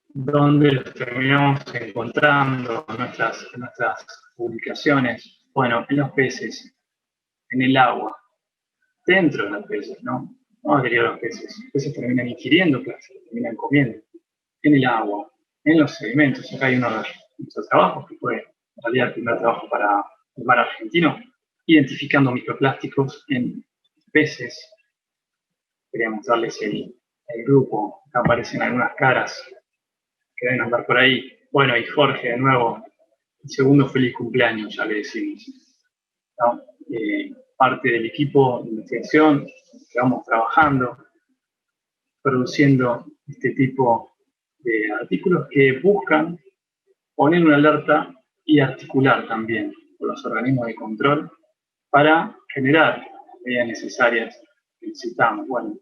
donde los terminamos encontrando en nuestras publicaciones, bueno, en los peces, en el agua, dentro de los peces, ¿no? No debería los peces. Los peces terminan ingiriendo plástico, terminan comiendo, en el agua, en los sedimentos. Acá hay uno de nuestros trabajos, que fue en realidad el primer trabajo para el mar argentino, identificando microplásticos en peces. Quería mostrarles el grupo, acá aparecen algunas caras que deben andar por ahí. Bueno, y Jorge, de nuevo, el segundo feliz cumpleaños, ya le decimos, ¿no? Parte del equipo de investigación que vamos trabajando, produciendo este tipo de artículos que buscan poner una alerta y articular también con los organismos de control para generar medidas necesarias que necesitamos. Bueno,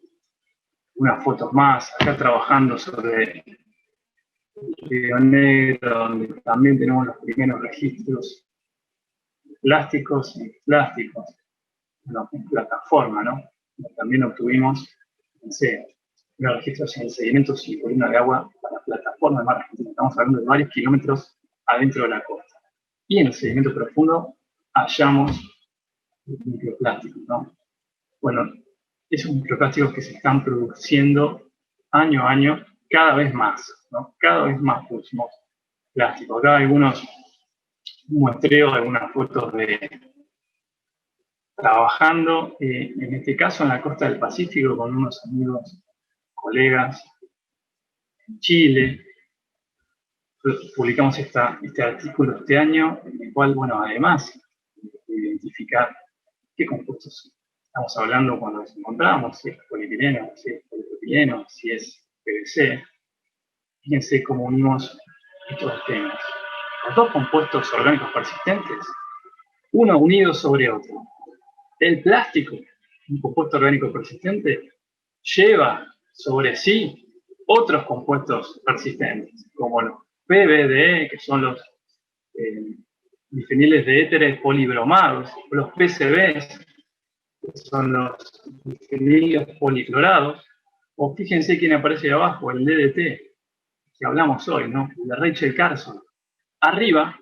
unas fotos más, acá trabajando sobre Río Negro, donde también tenemos los primeros registros de plásticos y plásticos en plataforma, ¿no? También obtuvimos, no sé, los registros en sedimentos y columna de agua para plataforma de mar Argentina. Estamos hablando de varios kilómetros adentro de la costa. Y en el sedimento profundo hallamos microplásticos, ¿no? Bueno, esos microplásticos que se están produciendo año a año cada vez más, ¿no? Cada vez más producimos plástico. Acá hay algunos muestreos, algunas fotos de trabajando, en este caso en la costa del Pacífico, con unos amigos, colegas en Chile. Publicamos este artículo este año, en el cual, bueno, además de identificar qué compuestos estamos hablando cuando nos encontramos, si es polietileno, si es polipropileno, si es PVC. Fíjense cómo unimos estos temas. Los dos compuestos orgánicos persistentes, uno unido sobre otro. El plástico un compuesto orgánico persistente lleva sobre sí otros compuestos persistentes, como los PBDE, que son los bifeniles de éteres polibromados, o los PCBs, que son los bifenilos policlorados, o fíjense quién aparece ahí abajo, el DDT, que hablamos hoy, ¿no? De Rachel Carson. Arriba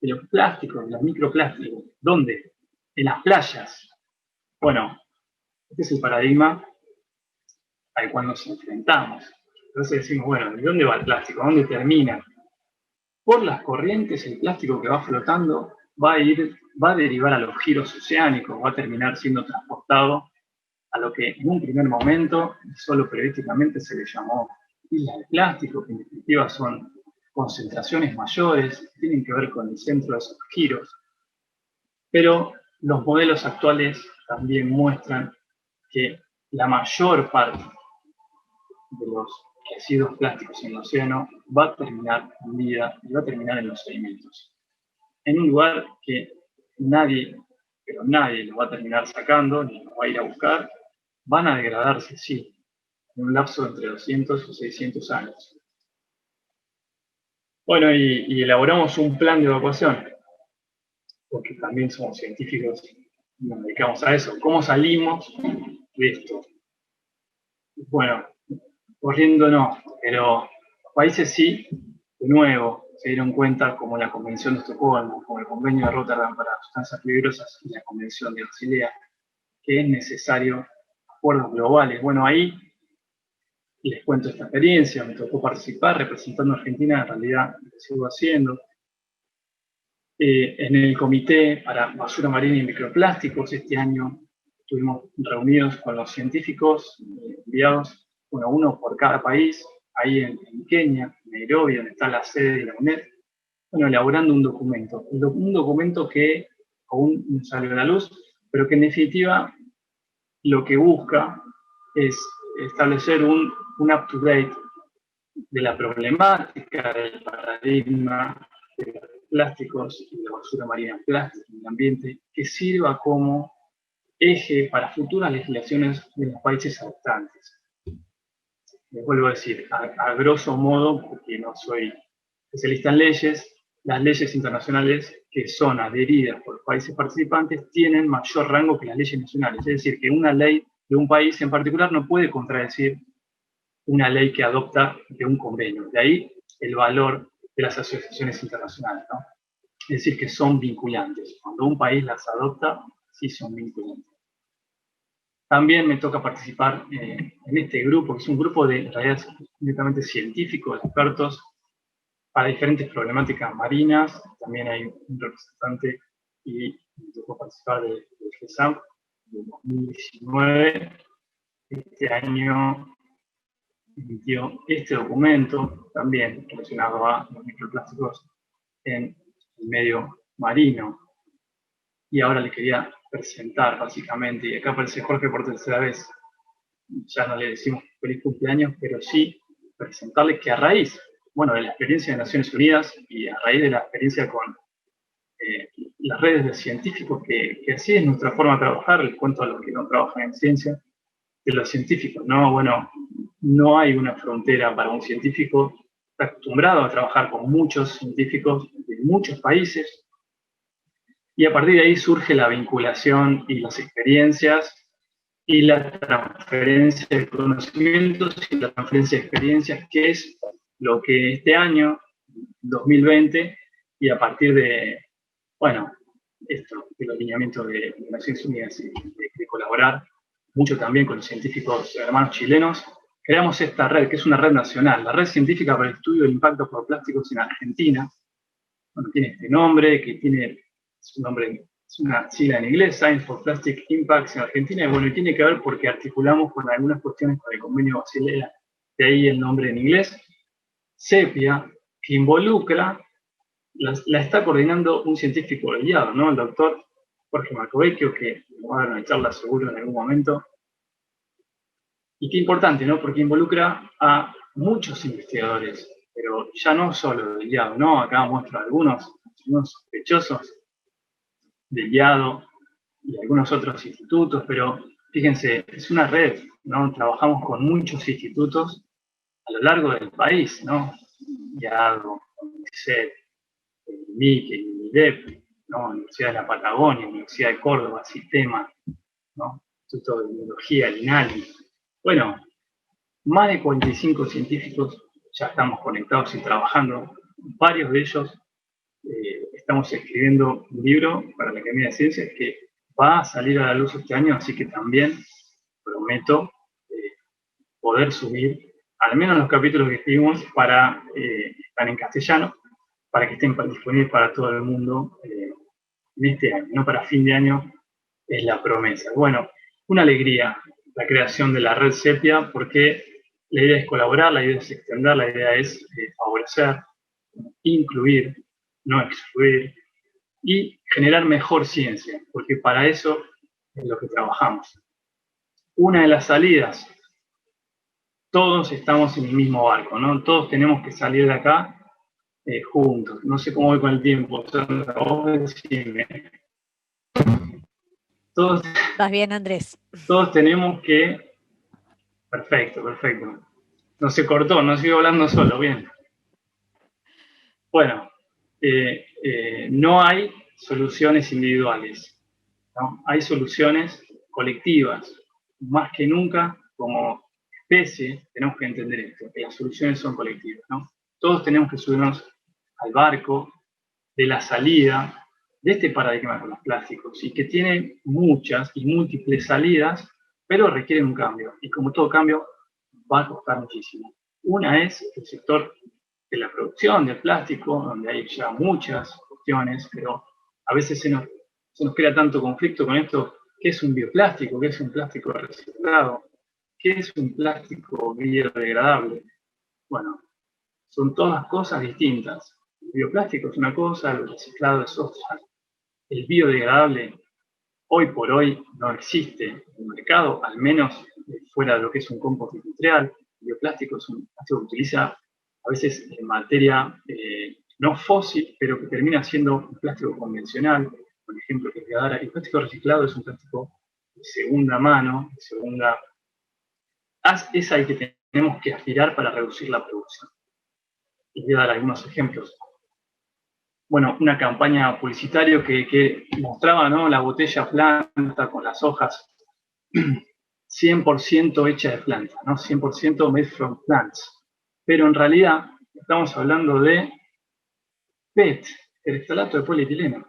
de los plásticos, de los microplásticos. ¿Dónde? En las playas. Bueno, este es el paradigma al cual nos enfrentamos. Entonces decimos, bueno, ¿de dónde va el plástico? ¿Dónde termina? Por las corrientes, el plástico que va flotando va a derivar a los giros oceánicos, va a terminar siendo transportado a lo que en un primer momento, solo periodísticamente se le llamó islas de plástico, que en definitiva son concentraciones mayores, tienen que ver con el centro de esos giros. Pero los modelos actuales también muestran que la mayor parte de los residuos plásticos en el océano va a terminar en vida y va a terminar en los sedimentos. En un lugar que nadie, pero nadie lo va a terminar sacando, ni lo va a ir a buscar, van a degradarse, sí, en un lapso de entre 200 o 600 años. Bueno, y elaboramos un plan de evacuación, porque también somos científicos y nos dedicamos a eso. ¿Cómo salimos de esto? Bueno, corriendo no, pero los países sí, de nuevo, se dieron cuenta, como la Convención de Estocolmo, como el Convenio de Rotterdam para sustancias peligrosas y la Convención de Basilea, que es necesario acuerdos globales. Bueno, ahí les cuento esta experiencia, me tocó participar representando a Argentina, en realidad lo sigo haciendo, en el Comité para Basura Marina y Microplásticos. Este año estuvimos reunidos con los científicos enviados, uno por cada país, ahí en Kenia, en Nairobi, donde está la sede de la UNED, bueno, elaborando un documento. Un documento que aún no salió a la luz, pero que en definitiva lo que busca es establecer un up-to-date de la problemática del paradigma de los plásticos y la basura marina plástica en el ambiente, que sirva como eje para futuras legislaciones de los países adoptantes. Les vuelvo a decir, a grosso modo, porque no soy especialista en leyes, las leyes internacionales que son adheridas por los países participantes tienen mayor rango que las leyes nacionales. Es decir, que una ley de un país en particular no puede contradecir una ley que adopta de un convenio. De ahí el valor de las asociaciones internacionales, ¿no? Es decir, que son vinculantes. Cuando un país las adopta, sí son vinculantes. También me toca participar en este grupo, que es un grupo de, en realidad, netamente científico, de expertos para diferentes problemáticas marinas. También hay un representante y me tocó participar del GESAM de 2019. Este año emitió este documento, también relacionado a los microplásticos en el medio marino. Y ahora le quería presentar, básicamente, y acá aparece Jorge por tercera vez, ya no le decimos feliz cumpleaños, pero sí presentarle que a raíz, bueno, de la experiencia de Naciones Unidas y a raíz de la experiencia con las redes de científicos, que así es nuestra forma de trabajar, les cuento a los que no trabajan en ciencia, de los científicos, ¿no? Bueno, no hay una frontera para un científico, está acostumbrado a trabajar con muchos científicos de muchos países, y a partir de ahí surge la vinculación y las experiencias y la transferencia de conocimientos y la transferencia de experiencias, que es lo que este año, 2020, y a partir de, bueno, esto, del alineamiento de Naciones Unidas y de colaborar mucho también con los científicos hermanos chilenos, creamos esta red, que es una red nacional, la Red Científica para el Estudio del Impacto por Plásticos en Argentina. Bueno, tiene este nombre, que tiene su nombre, es una sigla en inglés, Science for Plastic Impacts en Argentina, y bueno, y tiene que ver porque articulamos con algunas cuestiones con el convenio Basilea, de ahí el nombre en inglés, CEPIA, que involucra, la está coordinando un científico aliado, ¿no? El doctor Jorge Macovecchio, que va a dar una charla seguro en algún momento. Y qué importante, ¿no? Porque involucra a muchos investigadores, pero ya no solo del IADO, ¿no? Acá muestro algunos sospechosos del IADO y algunos otros institutos, pero fíjense, es una red, ¿no? Trabajamos con muchos institutos a lo largo del país, ¿no? IADO, CONICET, el MIC, el INIDEP, ¿no? Universidad de la Patagonia, Universidad de Córdoba, Sistema, ¿no? Instituto de Biología, el INALI. Bueno, más de 45 científicos ya estamos conectados y trabajando. Varios de ellos estamos escribiendo un libro para la Academia de Ciencias que va a salir a la luz este año, así que también prometo poder subir al menos los capítulos que escribimos para están en castellano, para que estén disponibles para todo el mundo en este año, no para fin de año, es la promesa. Bueno, una alegría la creación de la red Sepia, porque la idea es colaborar, la idea es extender, la idea es favorecer, incluir, no excluir, y generar mejor ciencia, porque para eso es lo que trabajamos. Una de las salidas, todos estamos en el mismo barco, ¿no? Todos tenemos que salir de acá juntos. No sé cómo voy con el tiempo, Sandra, vos decime. Todos,
Vas bien, Andrés.
todos tenemos que... Perfecto, perfecto. No se cortó, no sigo hablando solo, bien. Bueno, no hay soluciones individuales, ¿no? Hay soluciones colectivas. Más que nunca, como especie, tenemos que entender esto, que las soluciones son colectivas, ¿no? Todos tenemos que subirnos al barco de la salida de este paradigma con los plásticos, y que tiene muchas y múltiples salidas, pero requieren un cambio, y como todo cambio, va a costar muchísimo. Una es el sector de la producción de plástico, donde hay ya muchas cuestiones, pero a veces se nos crea tanto conflicto con esto. ¿Qué es un bioplástico? ¿Qué es un plástico reciclado? ¿Qué es un plástico biodegradable? Bueno, son todas cosas distintas. El bioplástico es una cosa, el reciclado es otra. El biodegradable, hoy por hoy, no existe en el mercado, al menos fuera de lo que es un compost industrial. El bioplástico es un plástico que utiliza a veces en materia no fósil, pero que termina siendo un plástico convencional. Por ejemplo, que el plástico reciclado es un plástico de segunda mano, de segunda... Es al que tenemos que aspirar para reducir la producción. Y voy a dar algunos ejemplos. Bueno, una campaña publicitaria que mostraba, ¿no?, la botella planta con las hojas 100% hecha de planta, ¿no? 100% made from plants. Pero en realidad estamos hablando de PET, el estalato de polietileno,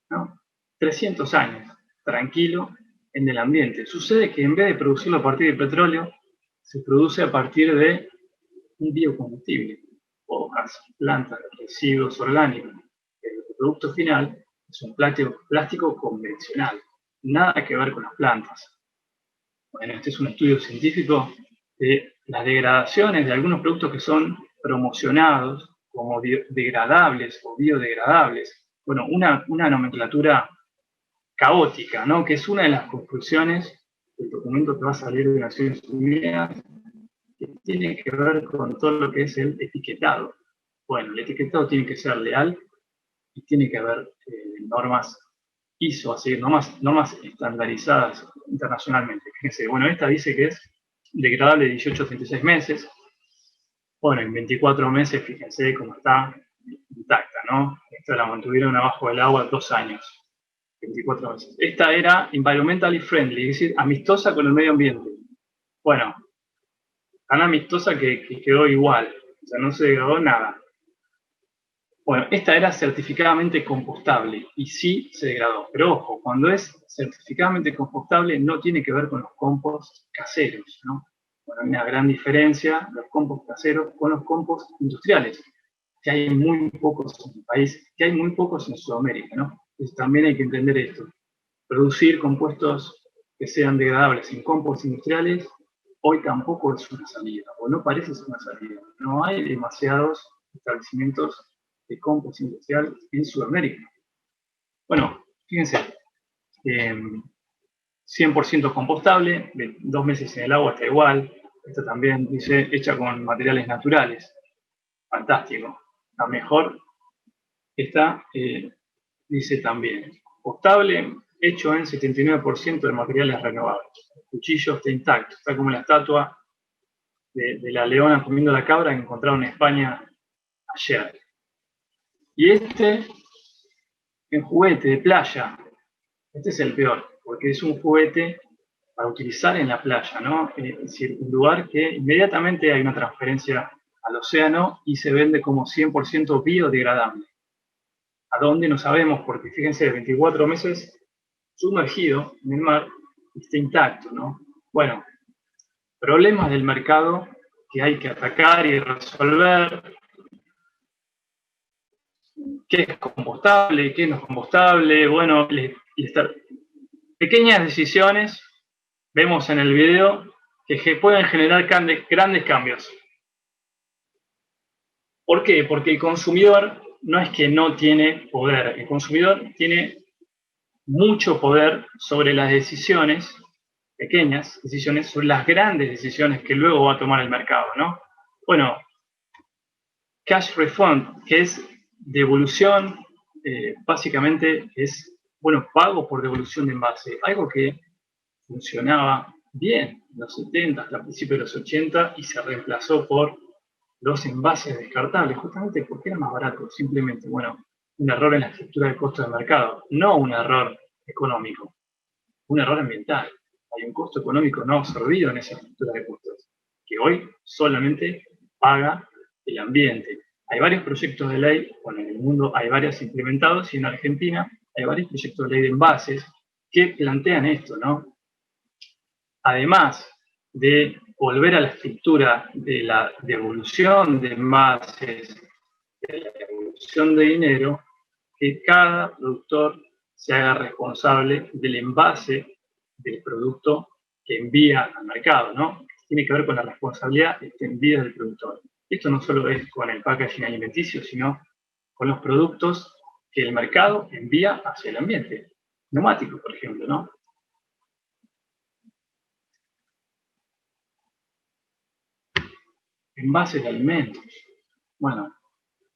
¿no? 300 años, tranquilo, en el ambiente. Sucede que en vez de producirlo a partir de petróleo, se produce a partir de un biocombustible, hojas, plantas, residuos orgánicos. El producto final es un plástico convencional, nada que ver con las plantas. Bueno, este es un estudio científico de las degradaciones de algunos productos que son promocionados como degradables o biodegradables. Bueno, una nomenclatura caótica, ¿no?, que es una de las conclusiones del documento que va a salir de Naciones Unidas, que tiene que ver con todo lo que es el etiquetado. Bueno, el etiquetado tiene que ser leal y tiene que haber normas ISO, así, normas estandarizadas internacionalmente. Fíjense, bueno, esta dice que es degradable de 18 a 36 meses. Bueno, en 24 meses, fíjense cómo está intacta, ¿no? Esta la mantuvieron abajo del agua 2 años, 24 meses. Esta era environmentally friendly, es decir, amistosa con el medio ambiente. Bueno, tan amistosa que quedó igual, o sea, no se degradó nada. Bueno, esta era certificadamente compostable y sí se degradó. Pero ojo, cuando es certificadamente compostable no tiene que ver con los compost caseros, ¿no? Bueno, hay una gran diferencia los compost caseros con los compost industriales, que hay muy pocos en el país, que hay muy pocos en Sudamérica, ¿no? Entonces también hay que entender esto. Producir compuestos que sean degradables en compost industriales hoy tampoco es una salida, o no parece ser una salida. No hay demasiados establecimientos de compost industrial en Sudamérica. Bueno, fíjense, 100% compostable, 2 meses en el agua está igual. Esta también dice, hecha con materiales naturales. Fantástico. La mejor, esta dice también, compostable, hecho en 79% de materiales renovables. El cuchillo está intacto, está como la estatua de la leona comiendo la cabra que encontraron en España ayer. Y este, un juguete de playa, este es el peor, porque es un juguete para utilizar en la playa, ¿no? Es decir, un lugar que inmediatamente hay una transferencia al océano y se vende como 100% biodegradable. ¿A dónde? No sabemos, porque fíjense, 24 meses sumergido en el mar y está intacto, ¿no? Bueno, problemas del mercado que hay que atacar y resolver. ¿Qué es compostable? ¿Qué no es compostable? Bueno, pequeñas decisiones, vemos en el video, que pueden generar grandes cambios. ¿Por qué? Porque el consumidor no es que no tiene poder, el consumidor tiene mucho poder sobre las decisiones, pequeñas decisiones, sobre las grandes decisiones que luego va a tomar el mercado, ¿no? Bueno, cash refund, que es devolución, básicamente es, bueno, pago por devolución de envase, algo que funcionaba bien en los 70, hasta principios de los 80, y se reemplazó por los envases descartables, justamente porque era más barato, simplemente, bueno, un error en la estructura de costo de mercado, no un error económico, un error ambiental. Hay un costo económico no absorbido en esa estructura de costos, que hoy solamente paga el ambiente. Hay varios proyectos de ley, bueno, en el mundo hay varios implementados y en Argentina hay varios proyectos de ley de envases que plantean esto, ¿no? Además de volver a la estructura de la devolución de envases, de la devolución de dinero, que cada productor se haga responsable del envase del producto que envía al mercado, ¿no? Tiene que ver con la responsabilidad extendida del productor. Esto no solo es con el packaging alimenticio, sino con los productos que el mercado envía hacia el ambiente. Neumáticos, por ejemplo, ¿no? Envases de alimentos. Bueno,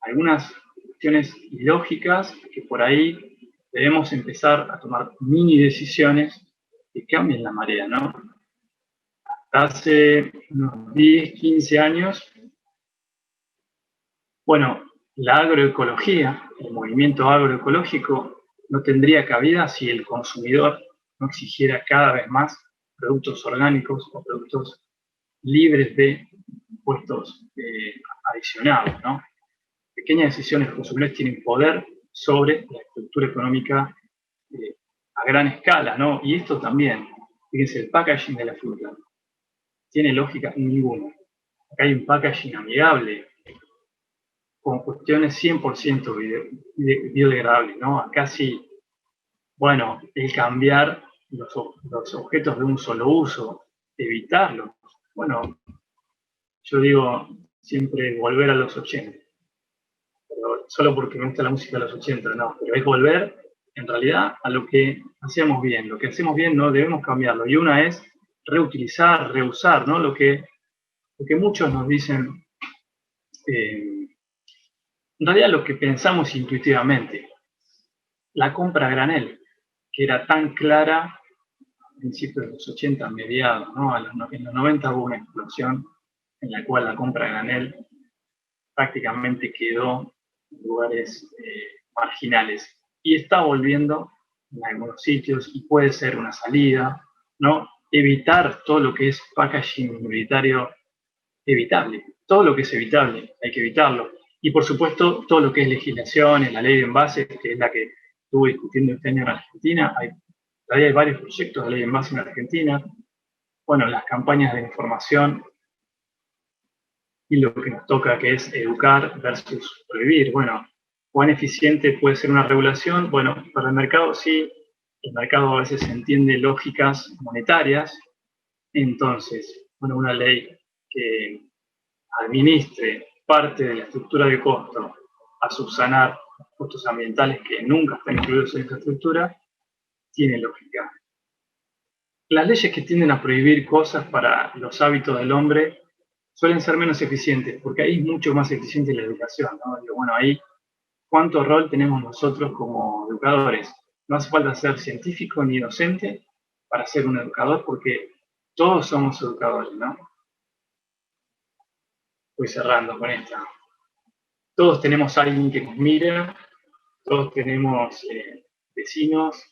algunas cuestiones lógicas que por ahí debemos empezar a tomar mini decisiones que cambien la marea, ¿no? Hace unos 10, 15 años, bueno, la agroecología, el movimiento agroecológico, no tendría cabida si el consumidor no exigiera cada vez más productos orgánicos o productos libres de impuestos adicionados, ¿no? Pequeñas decisiones, los consumidores tienen poder sobre la estructura económica a gran escala, ¿no? Y esto también, fíjense, el packaging de la fruta, ¿tiene lógica? Ninguna. Acá hay un packaging amigable, con cuestiones 100% biodegradables, ¿no? Acá sí, bueno, el cambiar los objetos de un solo uso, evitarlos. Bueno, yo digo siempre volver a los 80. Pero solo porque me gusta la música de los 80, no, pero es volver en realidad a lo que hacíamos bien. Lo que hacemos bien no debemos cambiarlo. Y una es reutilizar, reusar, ¿no? Lo que muchos nos dicen, en realidad lo que pensamos intuitivamente. La compra a granel, que era tan clara a principios de los 80, mediados, ¿no? En los 90 hubo una explosión en la cual la compra a granel prácticamente quedó en lugares marginales. Y está volviendo en algunos sitios y puede ser una salida, ¿no? Evitar todo lo que es packaging minoritario, evitable. Todo lo que es evitable, hay que evitarlo. Y por supuesto, todo lo que es legislación, en la ley de envases, que es la que estuve discutiendo este año en Argentina, todavía hay varios proyectos de ley de envases en Argentina. Bueno, las campañas de información y lo que nos toca, que es educar versus prohibir. Bueno, ¿cuán eficiente puede ser una regulación? Bueno, para el mercado sí, el mercado a veces entiende lógicas monetarias, entonces, bueno, una ley que administre parte de la estructura de costo a subsanar los costos ambientales que nunca están incluidos en esta estructura, tiene lógica. Las leyes que tienden a prohibir cosas para los hábitos del hombre suelen ser menos eficientes, porque ahí es mucho más eficiente la educación, ¿no? Digo, bueno, ahí, ¿cuánto rol tenemos nosotros como educadores? no hace falta ser científico ni docente para ser un educador, porque todos somos educadores, ¿no? Voy cerrando con esta. Todos tenemos a alguien que nos mira, todos tenemos vecinos,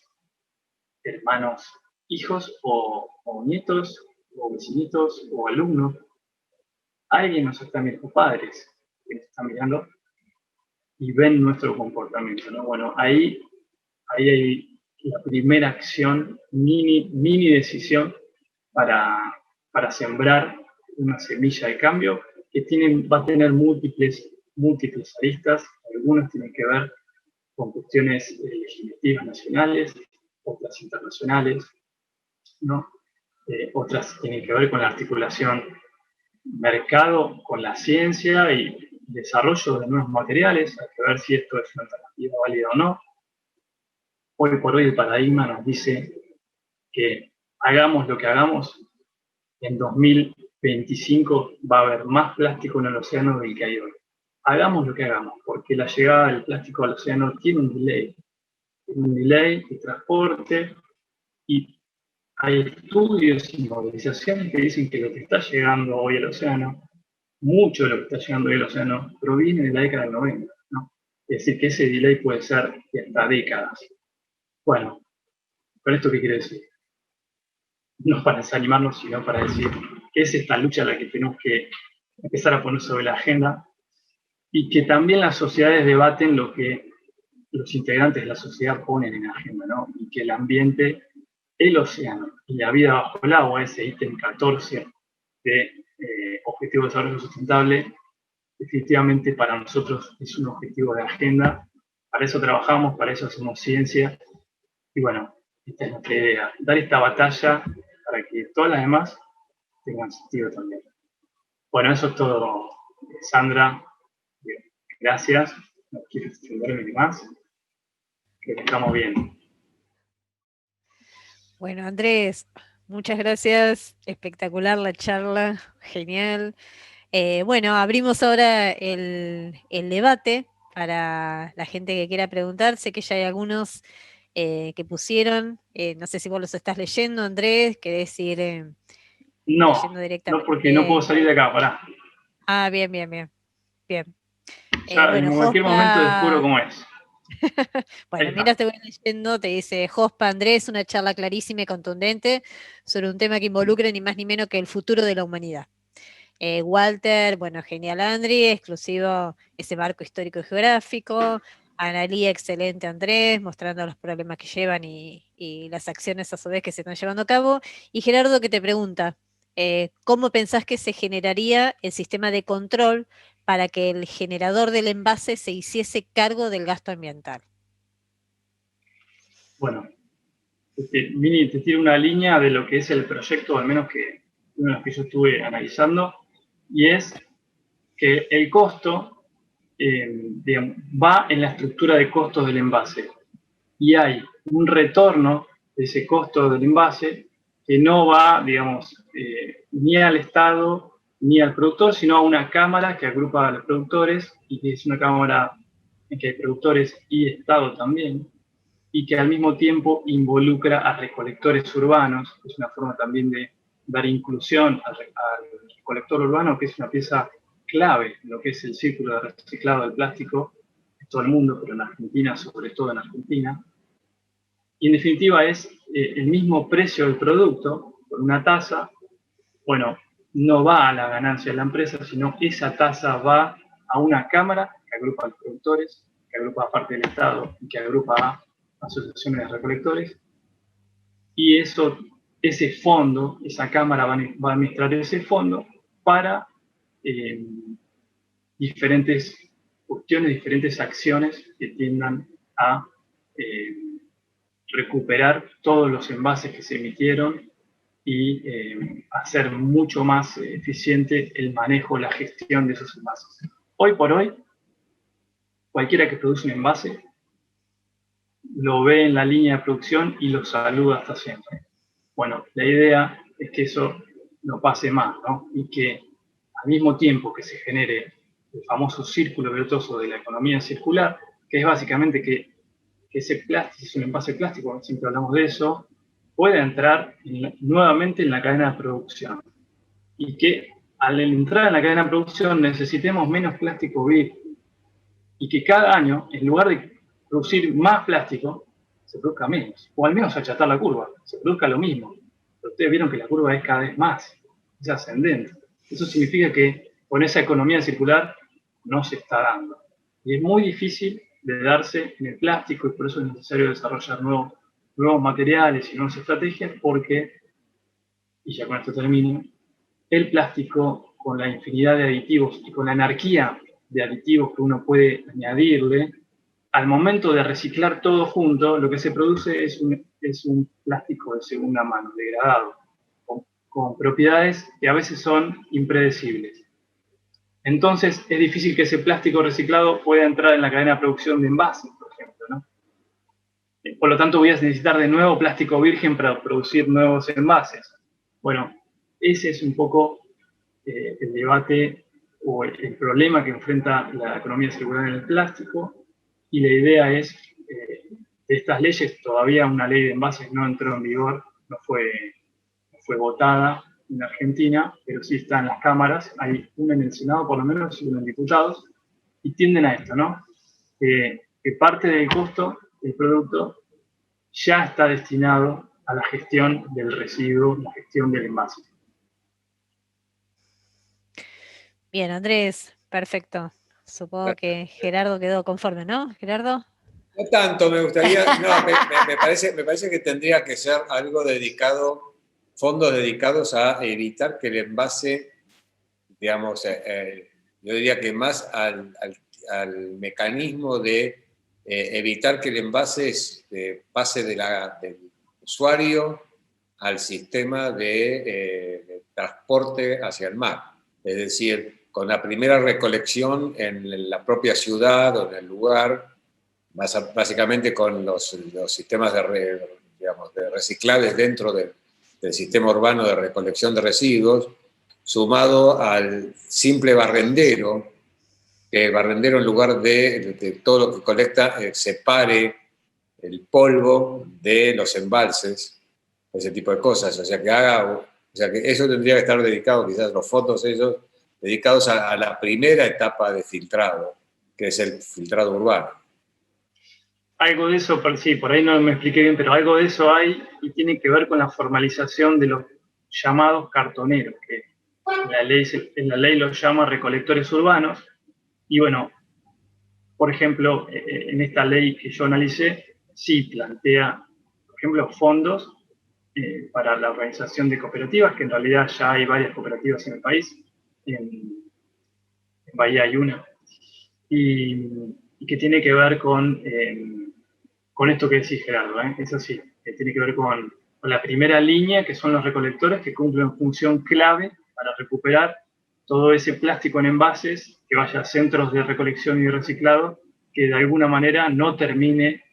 hermanos, hijos o nietos, o vecinitos, o alumnos. Alguien nos está mirando, padres, que nos están mirando y ven nuestro comportamiento, ¿no? Bueno, ahí hay la primera acción, mini decisión para sembrar una semilla de cambio que va a tener múltiples aristas. Algunas tienen que ver con cuestiones legislativas nacionales, otras internacionales, ¿no? Otras tienen que ver con la articulación mercado con la ciencia y desarrollo de nuevos materiales. Hay que ver si esto es una alternativa válida o no. Hoy por hoy el paradigma nos dice que hagamos lo que hagamos, en 2025 va a haber más plástico en el océano del que hay hoy. Hagamos lo que hagamos, porque la llegada del plástico al océano tiene un delay. Tiene un delay de transporte y hay estudios y movilizaciones que dicen que lo que está llegando hoy al océano, mucho de lo que está llegando hoy al océano, proviene de la década del 90, ¿no? Es decir, que ese delay puede ser de hasta décadas. Bueno, ¿con esto qué quiero decir? No para desanimarnos, sino para decir que es esta lucha la que tenemos que empezar a poner sobre la agenda y que también las sociedades debaten lo que los integrantes de la sociedad ponen en la agenda, ¿no? Y que el ambiente, el océano y la vida bajo el agua, ese ítem 14 de Objetivo de Desarrollo Sustentable, definitivamente para nosotros es un objetivo de agenda. Para eso trabajamos, para eso hacemos ciencia. Y bueno, esta es nuestra idea, dar esta batalla para que todas las demás tengan sentido también. Bueno, eso es todo, Sandra. Bien, gracias. No quiero extenderme más. Creo que estamos bien.
Bueno, Andrés, muchas gracias. Espectacular la charla, genial. Bueno, abrimos ahora el debate para la gente que quiera preguntar. Sé que ya hay algunos que pusieron. No sé si vos los estás leyendo, Andrés. ¿Querés ir
No,
leyendo
no porque no puedo
directamente?
salir de acá, pará.
Ah, bien, bien, bien. Bien.
Ya en
Bueno,
cualquier momento descubro
Jospa.
cómo es. Ahí
Bueno, mira,
está.
te voy leyendo, te dice Jospa Andrés, una charla clarísima y contundente sobre un tema que involucra ni más ni menos que el futuro de la humanidad. Walter, bueno, genial Andri, exclusivo ese marco histórico y geográfico. Analía, excelente Andrés, mostrando los problemas que llevan y las acciones a su vez que se están llevando a cabo. Y Gerardo que te pregunta, ¿cómo pensás que se generaría el sistema de control para que el generador del envase se hiciese cargo del gasto ambiental?
Bueno, Mini, te tiro una línea de lo que es el proyecto, al menos que uno de los que yo estuve analizando, y es que el costo digamos, va en la estructura de costos del envase. Y hay un retorno de ese costo del envase que no va, digamos, ni al Estado ni al productor, sino a una cámara que agrupa a los productores y que es una cámara en que hay productores y Estado también, y que al mismo tiempo involucra a recolectores urbanos, que es una forma también de dar inclusión al recolector urbano, que es una pieza clave en lo que es el círculo de reciclado del plástico en todo el mundo, pero en Argentina, sobre todo en Argentina. Y en definitiva es el mismo precio del producto por una tasa. Bueno, no va a la ganancia de la empresa, sino esa tasa va a una cámara que agrupa a los productores, que agrupa a parte del Estado y que agrupa a asociaciones de recolectores. Y eso, ese fondo, esa cámara va a administrar ese fondo para diferentes cuestiones, diferentes acciones que tiendan a recuperar todos los envases que se emitieron y hacer mucho más eficiente el manejo, la gestión de esos envases. Hoy por hoy, cualquiera que produce un envase lo ve en la línea de producción y lo saluda hasta siempre. Bueno, la idea es que eso no pase más, ¿no? Y que al mismo tiempo que se genere el famoso círculo virtuoso de la economía circular, que es básicamente que que ese plástico, si es un envase plástico, siempre hablamos de eso, pueda entrar nuevamente en la cadena de producción. Y que al entrar en la cadena de producción necesitemos menos plástico virgen. Y que cada año, en lugar de producir más plástico, se produzca menos. O al menos achatar la curva, se produzca lo mismo. Pero ustedes vieron que la curva es cada vez más, es ascendente. Eso significa que con esa economía circular no se está dando. Y es muy difícil de darse en el plástico y por eso es necesario desarrollar nuevos materiales y nuevas estrategias porque, y ya con esto termino, el plástico con la infinidad de aditivos y con la anarquía de aditivos que uno puede añadirle, al momento de reciclar todo junto, lo que se produce es un plástico de segunda mano, degradado, con propiedades que a veces son impredecibles. Entonces es difícil que ese plástico reciclado pueda entrar en la cadena de producción de envases, por ejemplo, ¿no? Por lo tanto, voy a necesitar de nuevo plástico virgen para producir nuevos envases. Bueno, ese es un poco el debate o el problema que enfrenta la economía circular en el plástico. Y la idea es, de estas leyes, todavía una ley de envases no entró en vigor, no fue votada en Argentina, pero sí está en las cámaras. Hay una en el Senado, por lo menos, y una en diputados, y tienden a esto, ¿no? Que parte del costo del producto ya está destinado a la gestión del residuo, la gestión del envase.
Bien, Andrés, perfecto. Supongo que Gerardo quedó conforme, ¿no, Gerardo?
No tanto, me gustaría, no, me parece que tendría que ser algo dedicado, fondos dedicados a evitar que el envase, digamos, yo diría que más al mecanismo de evitar que el envase pase del usuario al sistema de transporte hacia el mar. Es decir, con la primera recolección en la propia ciudad o en el lugar, básicamente con los sistemas de reciclables dentro del sistema urbano de recolección de residuos, sumado al simple barrendero, que el barrendero en lugar de todo lo que colecta separe el polvo de los embalses, ese tipo de cosas. O sea que eso tendría que estar dedicado, quizás los fondos esos, dedicados a la primera etapa de filtrado, que es el filtrado urbano.
Algo de eso, sí, por ahí no me expliqué bien, pero algo de eso hay y tiene que ver con la formalización de los llamados cartoneros, que en la ley los llama recolectores urbanos. Y bueno, por ejemplo, en esta ley que yo analicé, sí plantea, por ejemplo, fondos para la organización de cooperativas, que en realidad ya hay varias cooperativas en el país, en Bahía hay una, y que tiene que ver con esto que decís, Gerardo, eso sí, que tiene que ver con la primera línea, que son los recolectores, que cumplen función clave para recuperar todo ese plástico en envases que vaya a centros de recolección y de reciclado, que de alguna manera no termine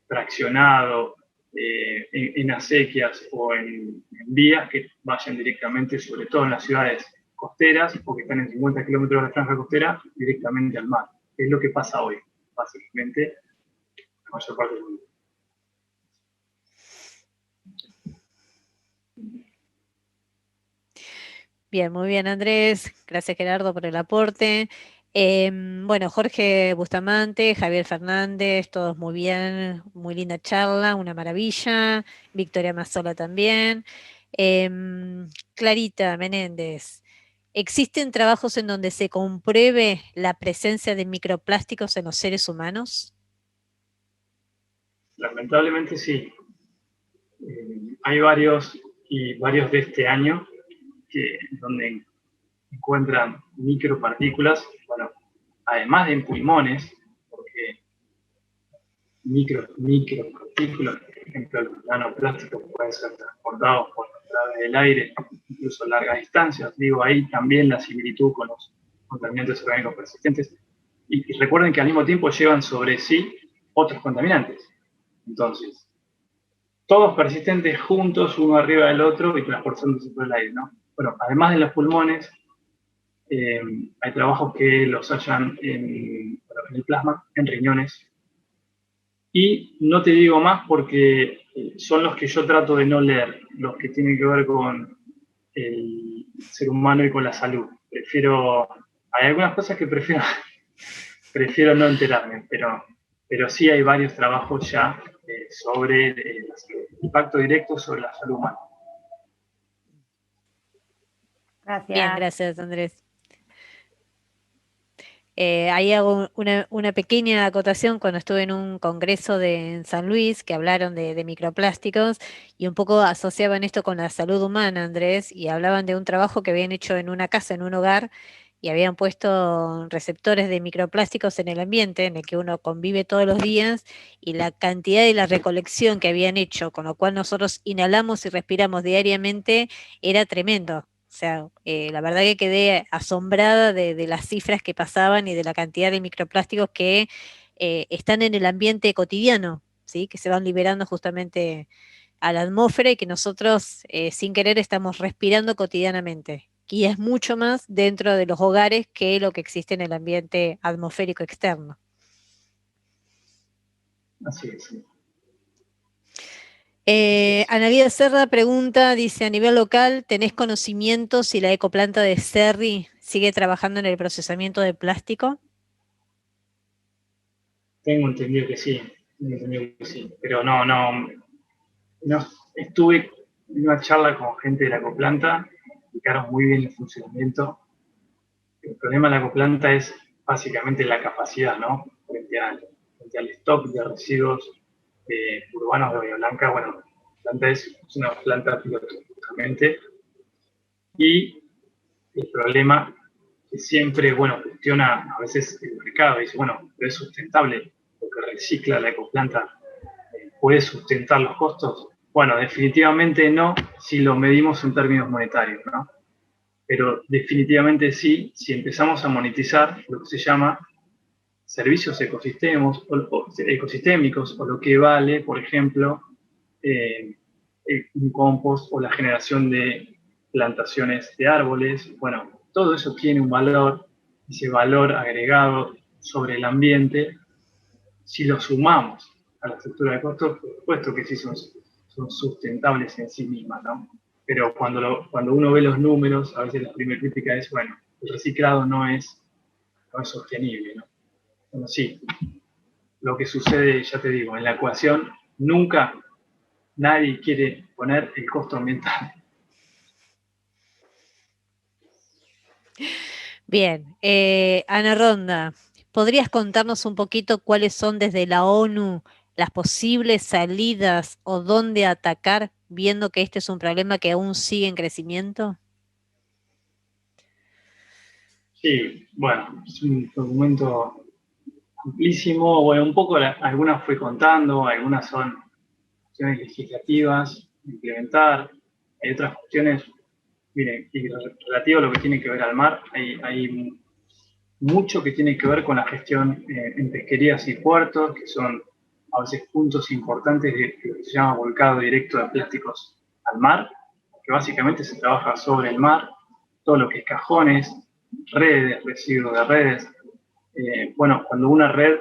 fraccionado en acequias o en vías que vayan directamente, sobre todo en las ciudades costeras, o que están en 50 kilómetros de la franja costera, directamente al mar. Es lo que pasa hoy, básicamente, la mayor parte del mundo.
Bien, muy bien, Andrés. Gracias, Gerardo, por el aporte. Bueno, Jorge Bustamante, Javier Fernández, todos muy bien, muy linda charla, una maravilla. Victoria Mazzola también. Clarita Menéndez, ¿existen trabajos en donde se compruebe la presencia de microplásticos en los seres humanos?
Lamentablemente sí. Hay varios, y varios de este año, donde encuentran micropartículas, bueno, además de en pulmones, porque micropartículas, por ejemplo, los nanoplásticos pueden ser transportados por a través del aire, incluso a largas distancias. Digo, ahí también la similitud con los contaminantes orgánicos persistentes. Y recuerden que al mismo tiempo llevan sobre sí otros contaminantes. Entonces, todos persistentes juntos, uno arriba del otro y transportándose por el aire, ¿no? Bueno, además de los pulmones, hay trabajos que los hallan en el plasma, en riñones, Y no te digo más porque son los que yo trato de no leer, los que tienen que ver con el ser humano y con la salud. Hay algunas cosas que prefiero no enterarme, pero sí hay varios trabajos ya sobre el impacto directo sobre la salud humana.
Gracias.
Bien, gracias, Andrés. Ahí hago una pequeña acotación cuando estuve en un congreso en San Luis que hablaron de microplásticos y un poco asociaban esto con la salud humana, Andrés, y hablaban de un trabajo que habían hecho en una casa, en un hogar, y habían puesto receptores de microplásticos en el ambiente en el que uno convive todos los días y la cantidad y la recolección que habían hecho, con lo cual nosotros inhalamos y respiramos diariamente, era tremendo. O sea, la verdad que quedé asombrada de las cifras que pasaban y de la cantidad de microplásticos que están en el ambiente cotidiano, ¿sí? Que se van liberando justamente a la atmósfera y que nosotros sin querer estamos respirando cotidianamente. Y es mucho más dentro de los hogares que lo que existe en el ambiente atmosférico externo.
Así es. Sí.
Analía Serra pregunta, dice, a nivel local, ¿tenés conocimiento si la ecoplanta de Cerri sigue trabajando en el procesamiento de plástico?
Tengo entendido que sí, pero no estuve en una charla con gente de la ecoplanta, explicaron muy bien el funcionamiento. El problema de la ecoplanta es básicamente la capacidad, ¿no? Frente al stock de residuos urbanos de Bahía Blanca. Bueno, la planta es una planta piloto, justamente, y el problema que siempre, cuestiona a veces el mercado, dice, pero es sustentable, lo que recicla la ecoplanta, ¿puede sustentar los costos? Bueno, definitivamente no, si lo medimos en términos monetarios, ¿no? Pero definitivamente sí, si empezamos a monetizar lo que se llama servicios ecosistémicos, o lo que vale, por ejemplo, un compost o la generación de plantaciones de árboles. Bueno, todo eso tiene un valor, ese valor agregado sobre el ambiente. Si lo sumamos a la estructura de costos, por supuesto que sí son sustentables en sí mismas, ¿no? Pero cuando uno ve los números, a veces la primera crítica es, el reciclado no es sostenible, ¿no? Bueno, sí, lo que sucede, ya te digo, en la ecuación, nunca nadie quiere poner el costo ambiental.
Bien, Ana Ronda, ¿podrías contarnos un poquito cuáles son desde la ONU las posibles salidas o dónde atacar, viendo que este es un problema que aún sigue en crecimiento?
Sí, bueno, es un documento amplísimo. Bueno, un poco algunas fui contando, algunas son cuestiones legislativas, implementar, hay otras cuestiones, miren, y relativo a lo que tiene que ver al mar, hay mucho que tiene que ver con la gestión en pesquerías y puertos, que son a veces puntos importantes de lo que se llama volcado directo de plásticos al mar, que básicamente se trabaja sobre el mar, todo lo que es cajones, redes, residuos de redes. Cuando una red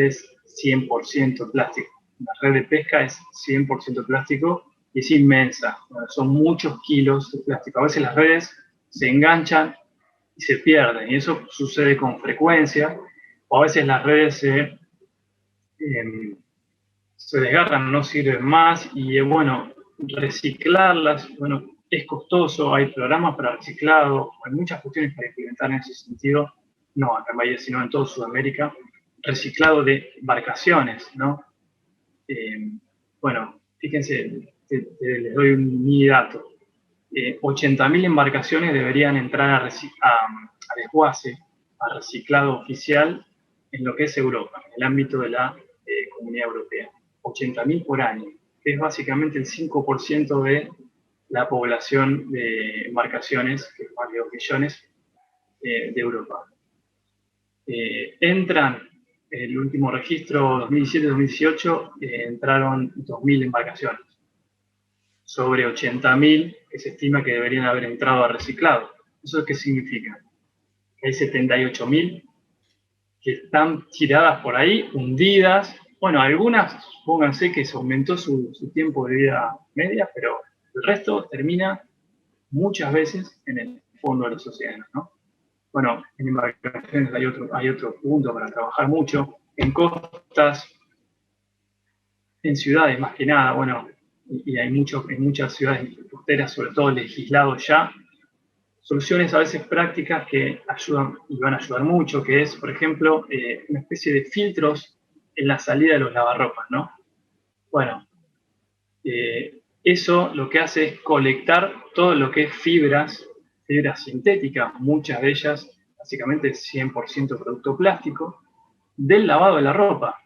es 100% plástico, una red de pesca es 100% plástico y es inmensa, son muchos kilos de plástico. A veces las redes se enganchan y se pierden, y eso sucede con frecuencia, o a veces las redes se desgarran, no sirven más, y reciclarlas, es costoso, hay programas para reciclado, hay muchas cuestiones para implementar en ese sentido, no acá en Bahía, sino en toda Sudamérica, reciclado de embarcaciones, ¿no? Fíjense, les doy un mini dato. 80.000 embarcaciones deberían entrar a desguace, a reciclado oficial en lo que es Europa, en el ámbito de la Comunidad Europea. 80.000 por año, que es básicamente el 5% de la población de embarcaciones, que es más de 2 millones de Europa. Entran, el último registro 2017-2018, entraron 2.000 embarcaciones, sobre 80.000 que se estima que deberían haber entrado a reciclado. ¿Eso qué significa? Que hay 78.000 que están tiradas por ahí, hundidas, Bueno, algunas, pónganse que se aumentó su tiempo de vida media, pero el resto termina muchas veces en el fondo de los océanos, ¿no? Bueno, en embarcaciones hay otro punto para trabajar mucho, en costas, en ciudades más que nada, bueno, y hay en muchas ciudades costeras, sobre todo legislado ya, soluciones a veces prácticas que ayudan y van a ayudar mucho, que es, por ejemplo, una especie de filtros en la salida de los lavarropas, ¿no? Bueno, eso lo que hace es colectar todo lo que es fibras sintéticas, muchas de ellas básicamente 100% producto plástico, del lavado de la ropa.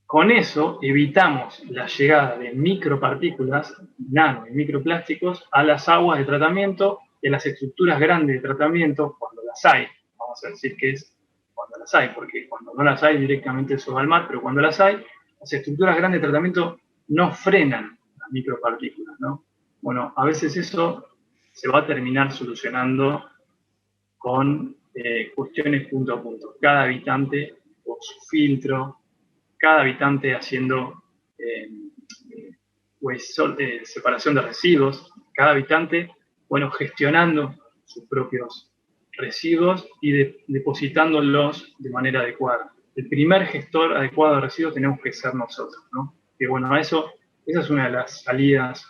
Con eso evitamos la llegada de micropartículas, nano y microplásticos a las aguas de tratamiento y a las estructuras grandes de tratamiento cuando las hay. Vamos a decir que es cuando las hay, porque cuando no las hay directamente eso va al mar, pero cuando las hay, las estructuras grandes de tratamiento no frenan las micropartículas, ¿no? Bueno, a veces eso se va a terminar solucionando con cuestiones punto a punto. Cada habitante por su filtro, cada habitante haciendo separación de residuos, cada habitante, bueno, gestionando sus propios residuos y depositándolos de manera adecuada. El primer gestor adecuado de residuos tenemos que ser nosotros, ¿no? Que bueno, esa es una de las salidas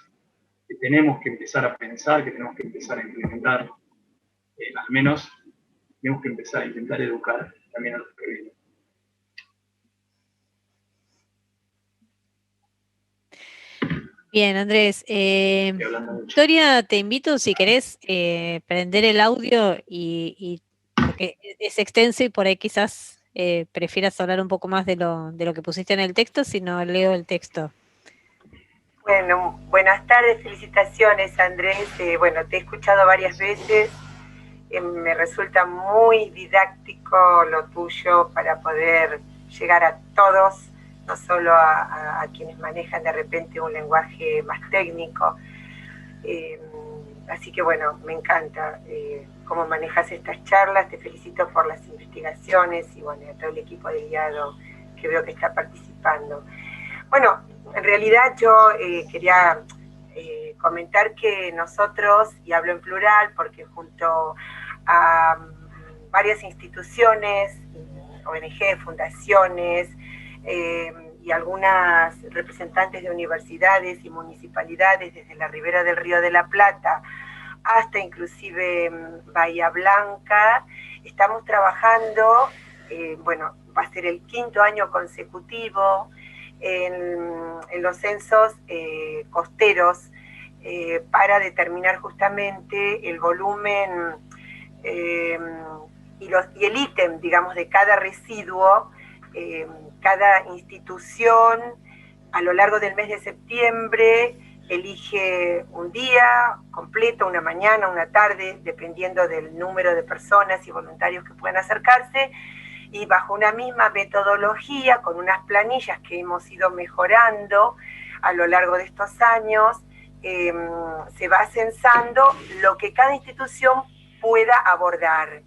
que tenemos que empezar a pensar, que tenemos que empezar a implementar, al menos tenemos que empezar a intentar educar también a los que vienen.
Bien, Andrés. Victoria, te invito, si querés, prender el audio porque es extenso y por ahí quizás prefieras hablar un poco más de lo que pusiste en el texto, si no leo el texto.
Bueno, buenas tardes, felicitaciones, Andrés. Bueno, te he escuchado varias veces. Me resulta muy didáctico lo tuyo para poder llegar a todos, no solo a quienes manejan de repente un lenguaje más técnico. Así que bueno, me encanta cómo manejas estas charlas. Te felicito por las investigaciones y bueno, a todo el equipo de guiado que veo que está participando. Bueno, en realidad yo quería comentar que nosotros, y hablo en plural porque junto a varias instituciones, ONG, fundaciones y algunas representantes de universidades y municipalidades desde la ribera del Río de la Plata hasta inclusive Bahía Blanca, estamos trabajando, bueno, va a ser el 5º año consecutivo en los censos costeros para determinar justamente el volumen y el ítem, digamos, de cada residuo. Cada institución a lo largo del mes de septiembre elige un día completo, una mañana, una tarde, dependiendo del número de personas y voluntarios que puedan acercarse, y bajo una misma metodología, con unas planillas que hemos ido mejorando a lo largo de estos años, se va censando lo que cada institución pueda abordar.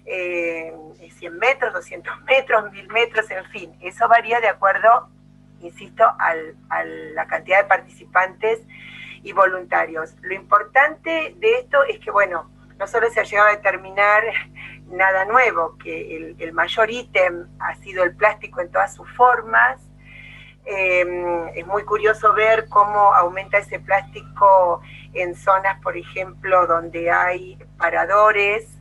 100 metros, 200 metros, 1000 metros, en fin, eso varía de acuerdo, insisto, a la cantidad de participantes y voluntarios. Lo importante de esto es que, bueno, no solo se ha llegado a determinar nada nuevo, que el mayor ítem ha sido el plástico en todas sus formas. Es muy curioso ver cómo aumenta ese plástico en zonas, por ejemplo, donde hay paradores,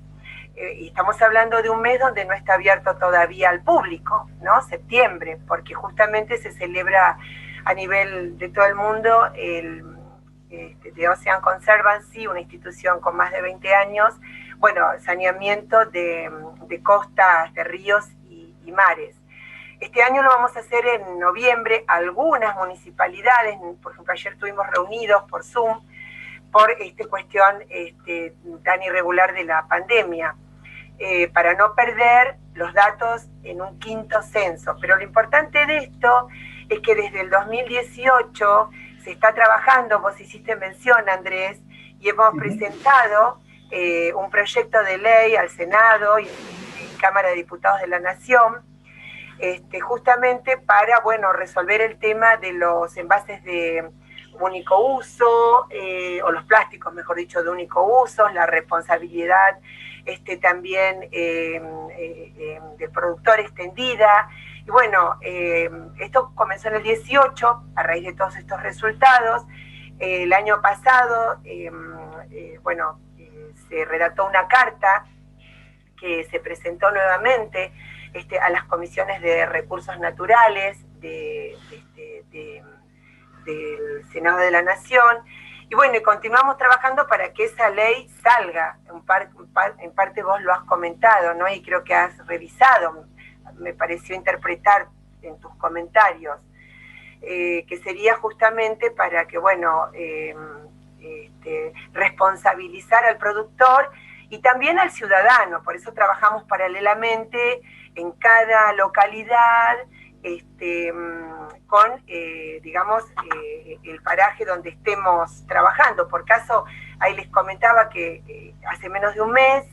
y estamos hablando de un mes donde no está abierto todavía al público, ¿no? Septiembre, porque justamente se celebra a nivel de todo el mundo de Ocean Conservancy, una institución con más de 20 años, bueno, saneamiento de costas, de ríos y mares. Este año lo vamos a hacer en noviembre. Algunas municipalidades, por ejemplo, ayer estuvimos reunidos por Zoom por esta cuestión tan irregular de la pandemia, para no perder los datos en un 5º censo. Pero lo importante de esto es que desde el 2018 se está trabajando, vos hiciste mención, Andrés, y hemos presentado un proyecto de ley al Senado y Cámara de Diputados de la Nación, justamente para, bueno, resolver el tema de los envases de único uso, o los plásticos, mejor dicho, de único uso, la responsabilidad también del productor extendida. Y bueno, esto comenzó en el 18, a raíz de todos estos resultados. El año pasado, se redactó una carta que se presentó nuevamente a las comisiones de recursos naturales del Senado de la Nación, y bueno, y continuamos trabajando para que esa ley salga. En parte vos lo has comentado, ¿no? Y creo que has revisado, me pareció interpretar en tus comentarios, que sería justamente para que, bueno, responsabilizar al productor y también al ciudadano. Por eso trabajamos paralelamente en cada localidad, con, digamos, el paraje donde estemos trabajando. Por caso, ahí les comentaba que hace menos de un mes,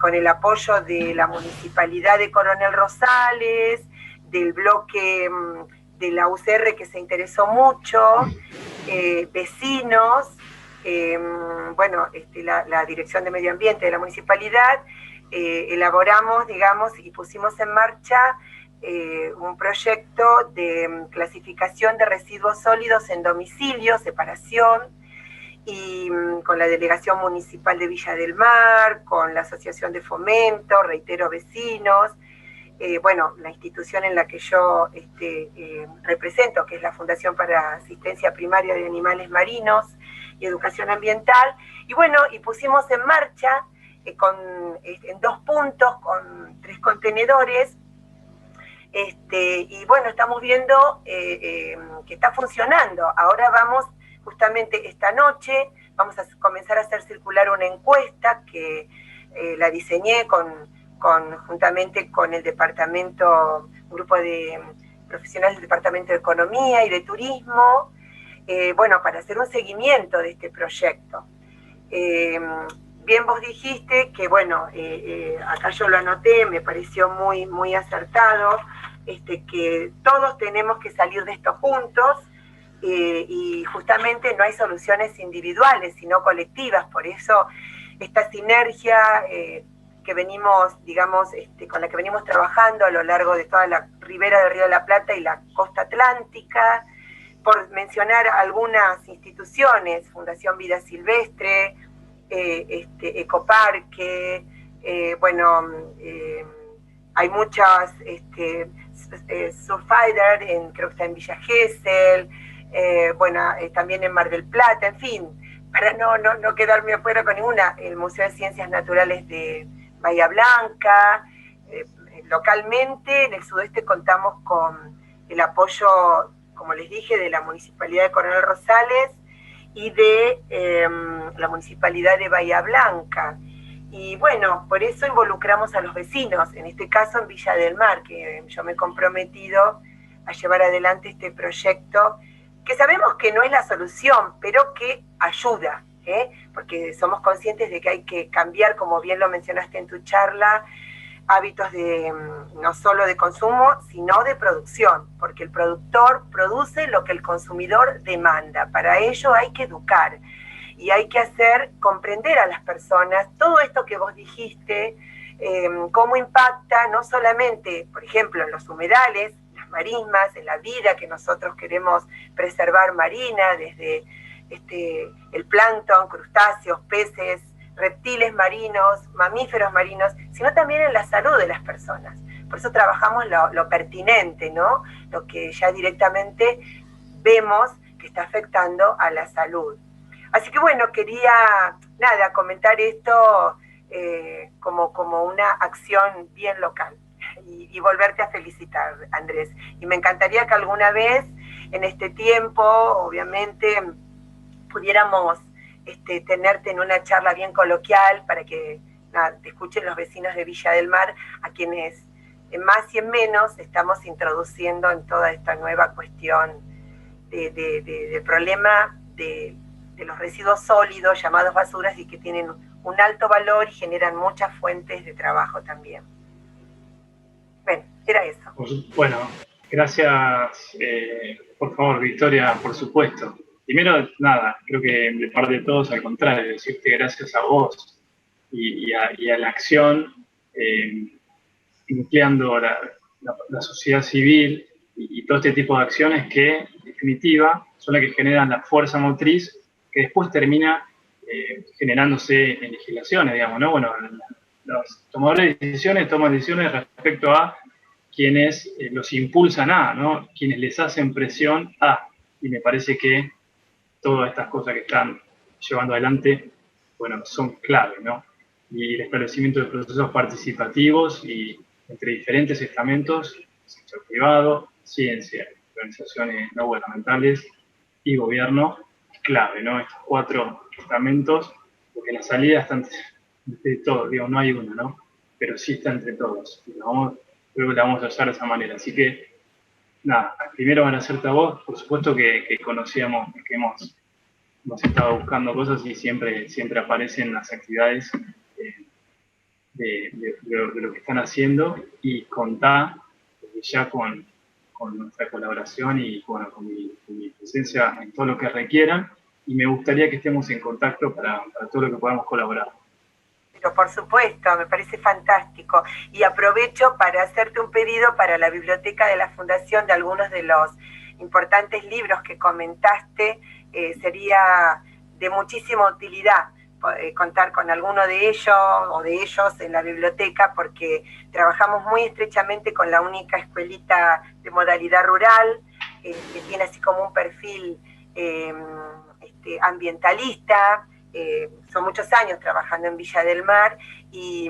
con el apoyo de la Municipalidad de Coronel Rosales, del bloque de la UCR que se interesó mucho, vecinos, la Dirección de Medio Ambiente de la Municipalidad, elaboramos, digamos, y pusimos en marcha un proyecto de clasificación de residuos sólidos en domicilio, separación, y con la Delegación Municipal de Villa del Mar, con la Asociación de Fomento, reitero, vecinos, la institución en la que yo represento, que es la Fundación para Asistencia Primaria de Animales Marinos y Educación Ambiental, y pusimos en marcha en 2 puntos, con 3 contenedores, y bueno, estamos viendo que está funcionando. Ahora vamos, justamente esta noche, vamos a comenzar a hacer circular una encuesta que la diseñé juntamente con el departamento, un grupo de profesionales del Departamento de Economía y de Turismo, para hacer un seguimiento de este proyecto. Bien vos dijiste que, acá yo lo anoté, me pareció muy, muy acertado, que todos tenemos que salir de esto juntos, y justamente no hay soluciones individuales, sino colectivas. Por eso esta sinergia que venimos, digamos, con la que venimos trabajando a lo largo de toda la ribera del Río de la Plata y la costa atlántica, por mencionar algunas instituciones, Fundación Vida Silvestre, Ecoparque, hay muchas, Surfider, creo que está en Villa Gesell, también en Mar del Plata, en fin, para no quedarme afuera con ninguna, el Museo de Ciencias Naturales de Bahía Blanca. Localmente, en el sudeste contamos con el apoyo, como les dije, de la Municipalidad de Coronel Rosales y de la Municipalidad de Bahía Blanca. Y bueno, por eso involucramos a los vecinos, en este caso en Villa del Mar, que yo me he comprometido a llevar adelante este proyecto, que sabemos que no es la solución, pero que ayuda, porque somos conscientes de que hay que cambiar, como bien lo mencionaste en tu charla, hábitos no solo de consumo, sino de producción, porque el productor produce lo que el consumidor demanda. Para ello hay que educar y hay que hacer comprender a las personas todo esto que vos dijiste, cómo impacta no solamente, por ejemplo, en los humedales, las marismas, en la vida que nosotros queremos preservar marina, desde el plancton, crustáceos, peces, reptiles marinos, mamíferos marinos, sino también en la salud de las personas. Por eso trabajamos lo pertinente, ¿no? Lo que ya directamente vemos que está afectando a la salud. Así que bueno, quería comentar esto como una acción bien local y volverte a felicitar, Andrés. Y me encantaría que alguna vez en este tiempo, obviamente, pudiéramos tenerte en una charla bien coloquial para que te escuchen los vecinos de Villa del Mar, a quienes en más y en menos estamos introduciendo en toda esta nueva cuestión del problema de los residuos sólidos llamados basuras, y que tienen un alto valor y generan muchas fuentes de trabajo también. Bueno, Era eso.
Bueno, gracias, por favor, Victoria, por supuesto. Primero, nada, creo que de parte de todos, al contrario, decirte gracias a vos y a la acción, empleando la sociedad civil y todo este tipo de acciones que, en definitiva, son las que generan la fuerza motriz que después termina generándose en legislaciones, digamos, ¿no? Bueno, los tomadores de decisiones toman decisiones respecto a quienes los impulsan a, ¿no? Quienes les hacen presión a. Y me parece que todas estas cosas que están llevando adelante, bueno, son clave, ¿no? Y el establecimiento de procesos participativos y entre diferentes estamentos, sector privado, ciencia, organizaciones no gubernamentales y gobierno, es clave, ¿no? Estos 4 estamentos, porque la salida está entre todos, digo, no hay una, ¿no? Pero sí está entre todos. Y creo que la vamos a hacer de esa manera. Así que, nada, primero van a hacerte a vos, por supuesto que conocíamos, que hemos estado buscando cosas y siempre aparecen las actividades de lo que están haciendo, y contá ya con nuestra colaboración y con mi presencia en todo lo que requieran, y me gustaría que estemos en contacto para todo lo que podamos colaborar.
Pero por supuesto, me parece fantástico. Y aprovecho para hacerte un pedido para la biblioteca de la Fundación de algunos de los importantes libros que comentaste. Sería de muchísima utilidad contar con alguno de ellos o de ellos en la biblioteca, porque trabajamos muy estrechamente con la única escuelita de modalidad rural, que tiene así como un perfil ambientalista. Son muchos años trabajando en Villa del Mar, y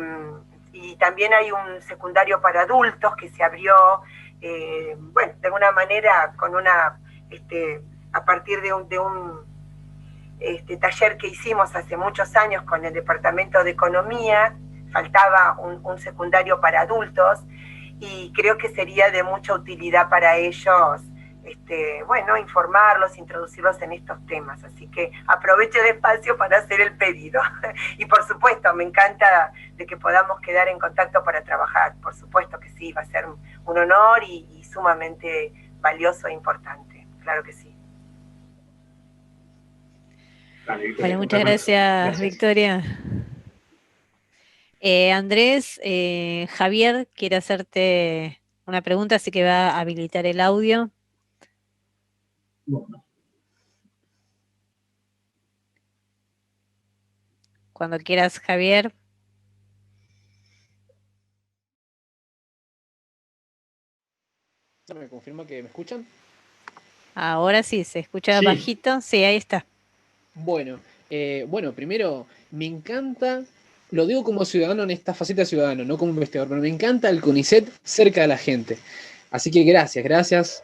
también hay un secundario para adultos que se abrió, bueno, de alguna manera con a partir de un taller que hicimos hace muchos años con el Departamento de Economía. Faltaba un secundario para adultos, y creo que sería de mucha utilidad para ellos, bueno, informarlos, introducirlos en estos temas. Así que aprovecho el espacio para hacer el pedido. Y por supuesto, me encanta de que podamos quedar en contacto para trabajar. Por supuesto que sí, va a ser un honor y sumamente valioso e importante. Claro que sí.
Bueno, muchas gracias, Victoria. Andrés, Javier quiere hacerte una pregunta, así que va a habilitar el audio.
Bueno.
Cuando quieras, Javier.
¿Me confirma que me escuchan?
Ahora sí, se escucha
Sí.
Bajito. Sí, ahí está.
Bueno, primero, me encanta, lo digo como ciudadano en esta faceta de ciudadano, no como investigador, pero me encanta el CONICET cerca de la gente. Así que gracias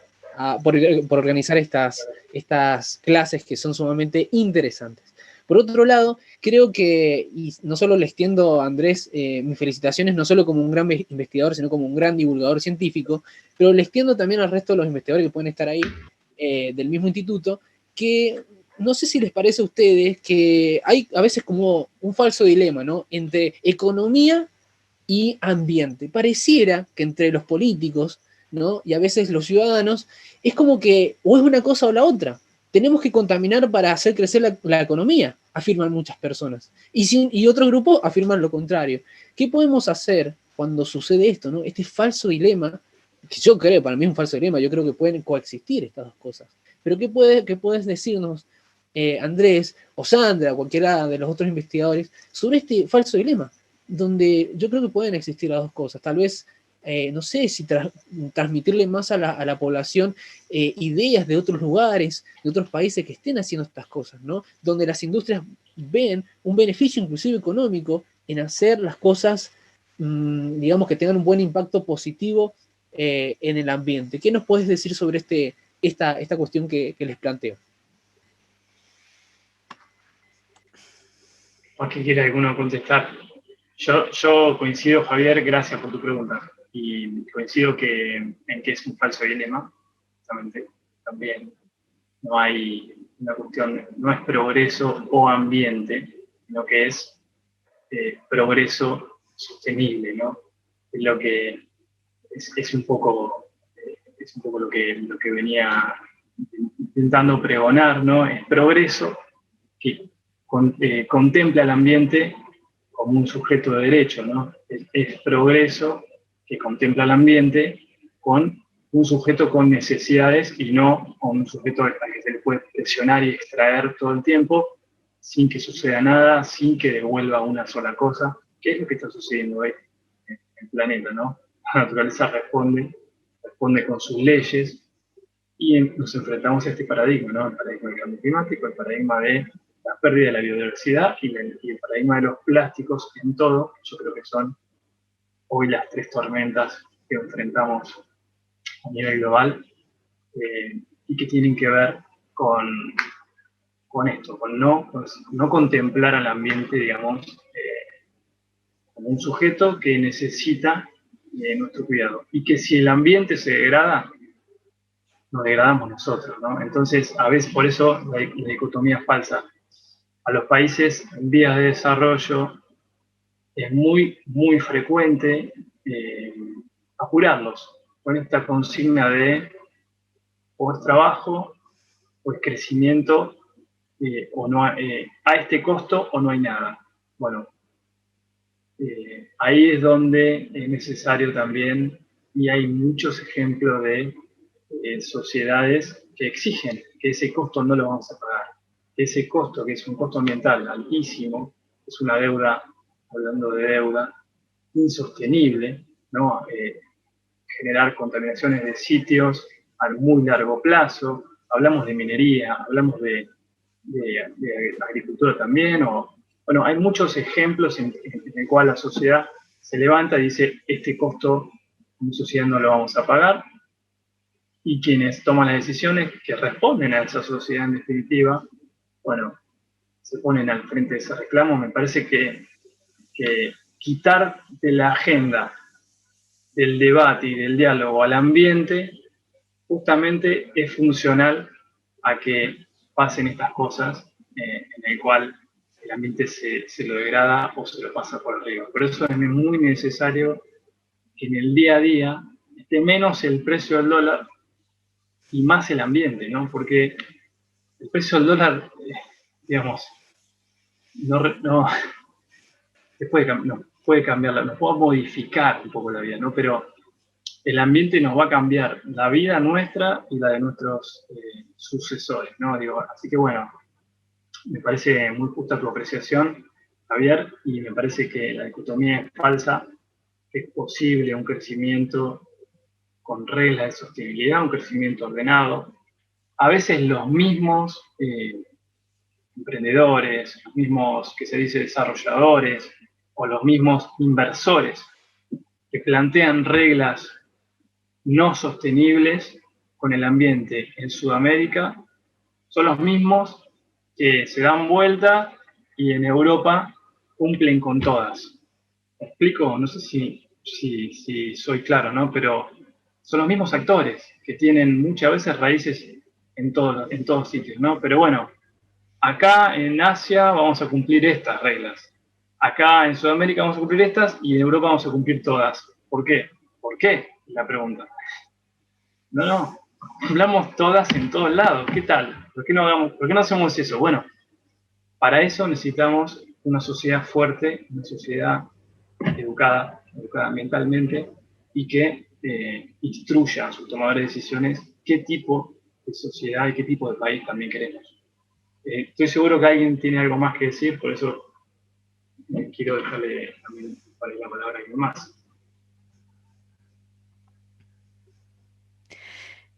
por organizar estas clases que son sumamente interesantes. Por otro lado, creo que, y no solo le extiendo a Andrés mis felicitaciones, no solo como un gran investigador, sino como un gran divulgador científico, pero le extiendo también al resto de los investigadores que pueden estar ahí, del mismo instituto, que no sé si les parece a ustedes que hay a veces como un falso dilema, ¿no? Entre economía y ambiente. Pareciera que entre los políticos, ¿no? Y a veces los ciudadanos, es como que o es una cosa o la otra. Tenemos que contaminar para hacer crecer la economía, afirman muchas personas. Y otro grupo afirman lo contrario. ¿Qué podemos hacer cuando sucede esto, ¿no? Este falso dilema, que yo creo, para mí es un falso dilema, yo creo que pueden coexistir estas dos cosas. Pero ¿qué puedes decirnos, Andrés o Sandra, cualquiera de los otros investigadores, sobre este falso dilema? Donde yo creo que pueden existir las dos cosas. Tal vez, no sé, si transmitirle más a la población ideas de otros lugares, de otros países que estén haciendo estas cosas, ¿no? Donde las industrias ven un beneficio inclusive económico en hacer las cosas, digamos, que tengan un buen impacto positivo en el ambiente. ¿Qué nos puedes decir sobre esta cuestión que les planteo?
¿O qué quiere alguno contestar? Yo coincido, Javier, gracias por tu pregunta. Y coincido en que es un falso dilema, justamente. También no hay una cuestión, no es progreso o ambiente, sino que es progreso sostenible, ¿no? Es lo que es un poco lo que venía intentando pregonar, ¿no? Es progreso que contempla el ambiente como un sujeto de derecho, ¿no? Es progreso que contempla el ambiente con un sujeto con necesidades y no con un sujeto al que se le puede presionar y extraer todo el tiempo sin que suceda nada, sin que devuelva una sola cosa, que es lo que está sucediendo hoy en el planeta, ¿no? La naturaleza responde con sus leyes y nos enfrentamos a este paradigma, ¿no? El paradigma del cambio climático, el paradigma de la pérdida de la biodiversidad y el paradigma de los plásticos en todo. Yo creo que son hoy las 3 tormentas que enfrentamos a nivel global y que tienen que ver con esto, con no contemplar al ambiente, digamos, como un sujeto que necesita nuestro cuidado. Y que si el ambiente se degrada, nos degradamos nosotros, ¿no? Entonces, a veces por eso la dicotomía es falsa. A los países en vías de desarrollo es muy, muy frecuente apurarlos con esta consigna de o es trabajo o es crecimiento o no, a este costo o no hay nada. Bueno, ahí es donde es necesario también, y hay muchos ejemplos de sociedades que exigen que ese costo no lo vamos a pagar. Ese costo, que es un costo ambiental altísimo, es una deuda, hablando de deuda, insostenible, ¿no? Generar contaminaciones de sitios a muy largo plazo. Hablamos de minería, hablamos de agricultura también, bueno, hay muchos ejemplos en el cual la sociedad se levanta y dice, este costo como sociedad no lo vamos a pagar, y quienes toman las decisiones que responden a esa sociedad en definitiva, bueno, se ponen al frente de ese reclamo. Me parece que quitar de la agenda del debate y del diálogo al ambiente justamente es funcional a que pasen estas cosas en el cual el ambiente se lo degrada o se lo pasa por arriba. Por eso es muy necesario que en el día a día esté menos el precio del dólar y más el ambiente, ¿no? Porque el precio del dólar, digamos, no puede cambiar, nos puede modificar un poco la vida, ¿no? Pero el ambiente nos va a cambiar la vida nuestra y la de nuestros sucesores, ¿no? Digo, así que bueno, me parece muy justa tu apreciación, Javier, y me parece que la dicotomía es falsa, que es posible un crecimiento con reglas de sostenibilidad, un crecimiento ordenado. A veces los mismos emprendedores, los mismos que se dice desarrolladores o los mismos inversores que plantean reglas no sostenibles con el ambiente en Sudamérica son los mismos que se dan vuelta y en Europa cumplen con todas. ¿Me explico? No sé si soy claro, ¿no? Pero son los mismos actores que tienen muchas veces raíces en todos sitios, ¿no? Pero bueno, acá en Asia vamos a cumplir estas reglas. Acá en Sudamérica vamos a cumplir estas y en Europa vamos a cumplir todas. ¿Por qué? ¿Por qué? Es la pregunta. No, hablamos todas en todos lados. ¿Qué tal? ¿Por qué no hacemos eso? Bueno, para eso necesitamos una sociedad fuerte, una sociedad educada ambientalmente y que instruya a sus tomadores de decisiones qué tipo de sociedad y qué tipo de país también queremos. Estoy seguro que alguien tiene algo más que decir, por eso quiero dejarle también la palabra a alguien más.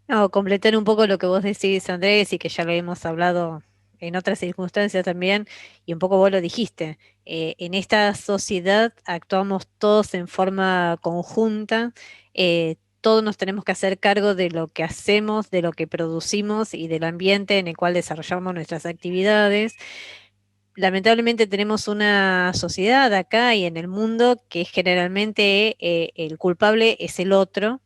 No, completar un poco lo que vos decís, Andrés, y que ya lo hemos hablado en otras circunstancias también, y un poco vos lo dijiste. En esta sociedad actuamos todos en forma conjunta, todos nos tenemos que hacer cargo de lo que hacemos, de lo que producimos y del ambiente en el cual desarrollamos nuestras actividades. Lamentablemente tenemos una sociedad acá y en el mundo que generalmente el culpable es el otro,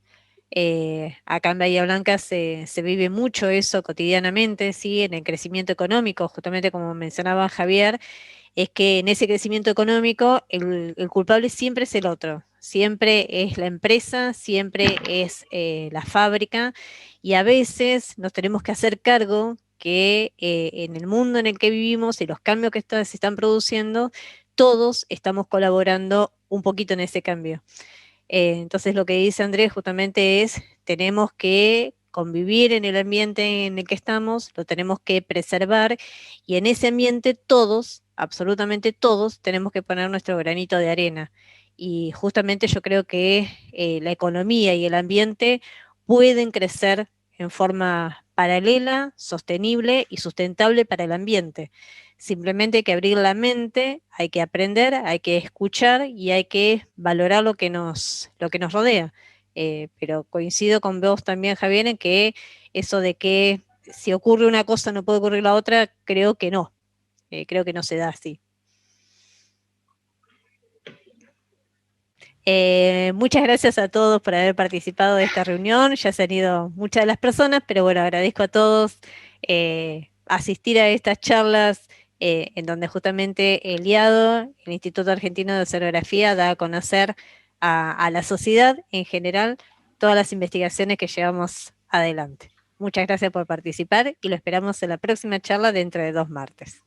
Acá en Bahía Blanca se vive mucho eso cotidianamente, ¿sí? En el crecimiento económico, justamente como mencionaba Javier, es que en ese crecimiento económico el culpable siempre es el otro, siempre es la empresa, siempre es la fábrica, y a veces nos tenemos que hacer cargo que en el mundo en el que vivimos y los cambios que se están produciendo, todos estamos colaborando un poquito en ese cambio. Entonces lo que dice Andrés justamente es, tenemos que convivir en el ambiente en el que estamos, lo tenemos que preservar y en ese ambiente todos, absolutamente todos, tenemos que poner nuestro granito de arena. Y justamente yo creo que la economía y el ambiente pueden crecer en forma paralela, sostenible y sustentable para el ambiente. Simplemente hay que abrir la mente, hay que aprender, hay que escuchar y hay que valorar lo que nos rodea. Pero coincido con vos también, Javier, en que eso de que si ocurre una cosa no puede ocurrir la otra, creo que no se da así. Muchas gracias a todos por haber participado de esta reunión. Ya se han ido muchas de las personas, pero bueno, agradezco a todos asistir a estas charlas en donde justamente el IADO, el Instituto Argentino de Oceanografía, da a conocer a la sociedad en general todas las investigaciones que llevamos adelante. Muchas gracias por participar y lo esperamos en la próxima charla dentro de 2 martes.